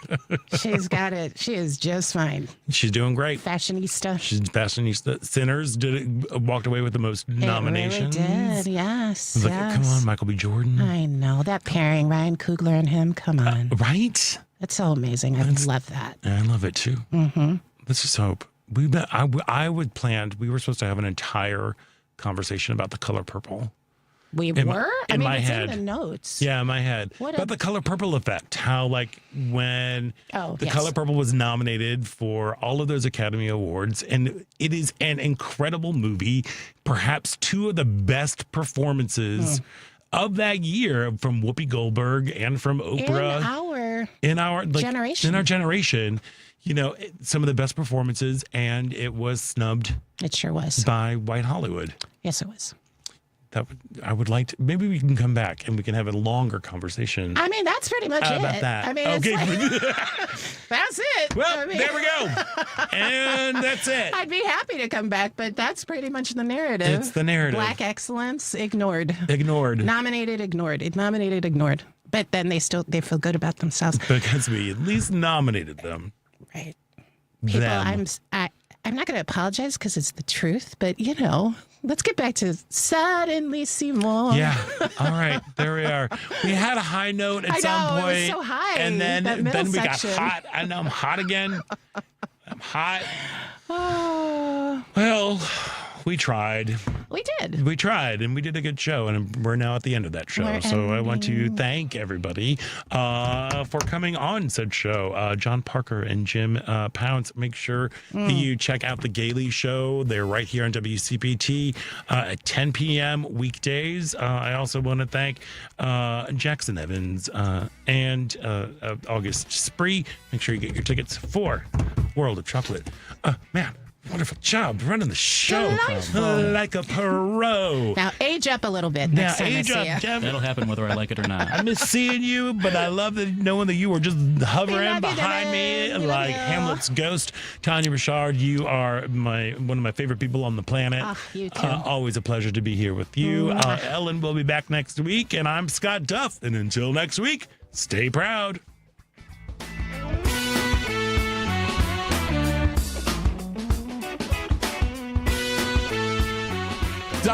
She's got it. She is just fine. She's doing great. Fashionista. She's fashionista. Sinners walked away with the most nominations. It really did, yes. Come on, Michael B. Jordan. I know. That pairing, Ryan Coogler and him, come on. Right? It's so amazing. I love that. I love it too. Mm-hmm. Let's just hope. We were supposed to have an entire conversation about The Color Purple. We were? In my head. In the notes. Yeah, in my head. But The Color Purple effect, how when The Color Purple was nominated for all of those Academy Awards, and it is an incredible movie, perhaps two of the best performances of that year from Whoopi Goldberg and from Oprah. In our generation. In our generation. Some of the best performances, and it was snubbed. It sure was. By White Hollywood. Yes, it was. I would like to. Maybe we can come back and we can have a longer conversation. I mean, that's pretty much about it. that. I mean, okay. That's it. Well, there we go. And that's it. I'd be happy to come back, but that's pretty much the narrative. It's the narrative. Black excellence, ignored. Nominated, ignored. But then they feel good about themselves. Because we at least nominated them. Right. People, I'm not going to apologize because it's the truth, but let's get back to Suddenly Simone. Yeah. All right. There we are. We had a high note at some point. It was so high. And then we section. got hot. I know I'm hot again. I'm hot. Well, we tried. We did. We tried, and we did a good show, and we're now at the end of that show. I want to thank everybody for coming on said show. John Parker and Jim Pounce. Make sure that you check out the Gaily show. They're right here on WCPT at 10 p.m. weekdays. I also want to thank Jackson Evans and August Spree. Make sure you get your tickets for World of Chocolate. Man. Wonderful job running the show like a pro. Now age up a little bit. Next time I see you. That'll happen whether I like it or not. I miss seeing you, but I love knowing that you were just hovering behind me like Hamlet's ghost. Tania Richard, you are one of my favorite people on the planet. You too. Always a pleasure to be here with you. Ellen will be back next week, and I'm Scott Duff. And until next week, stay proud.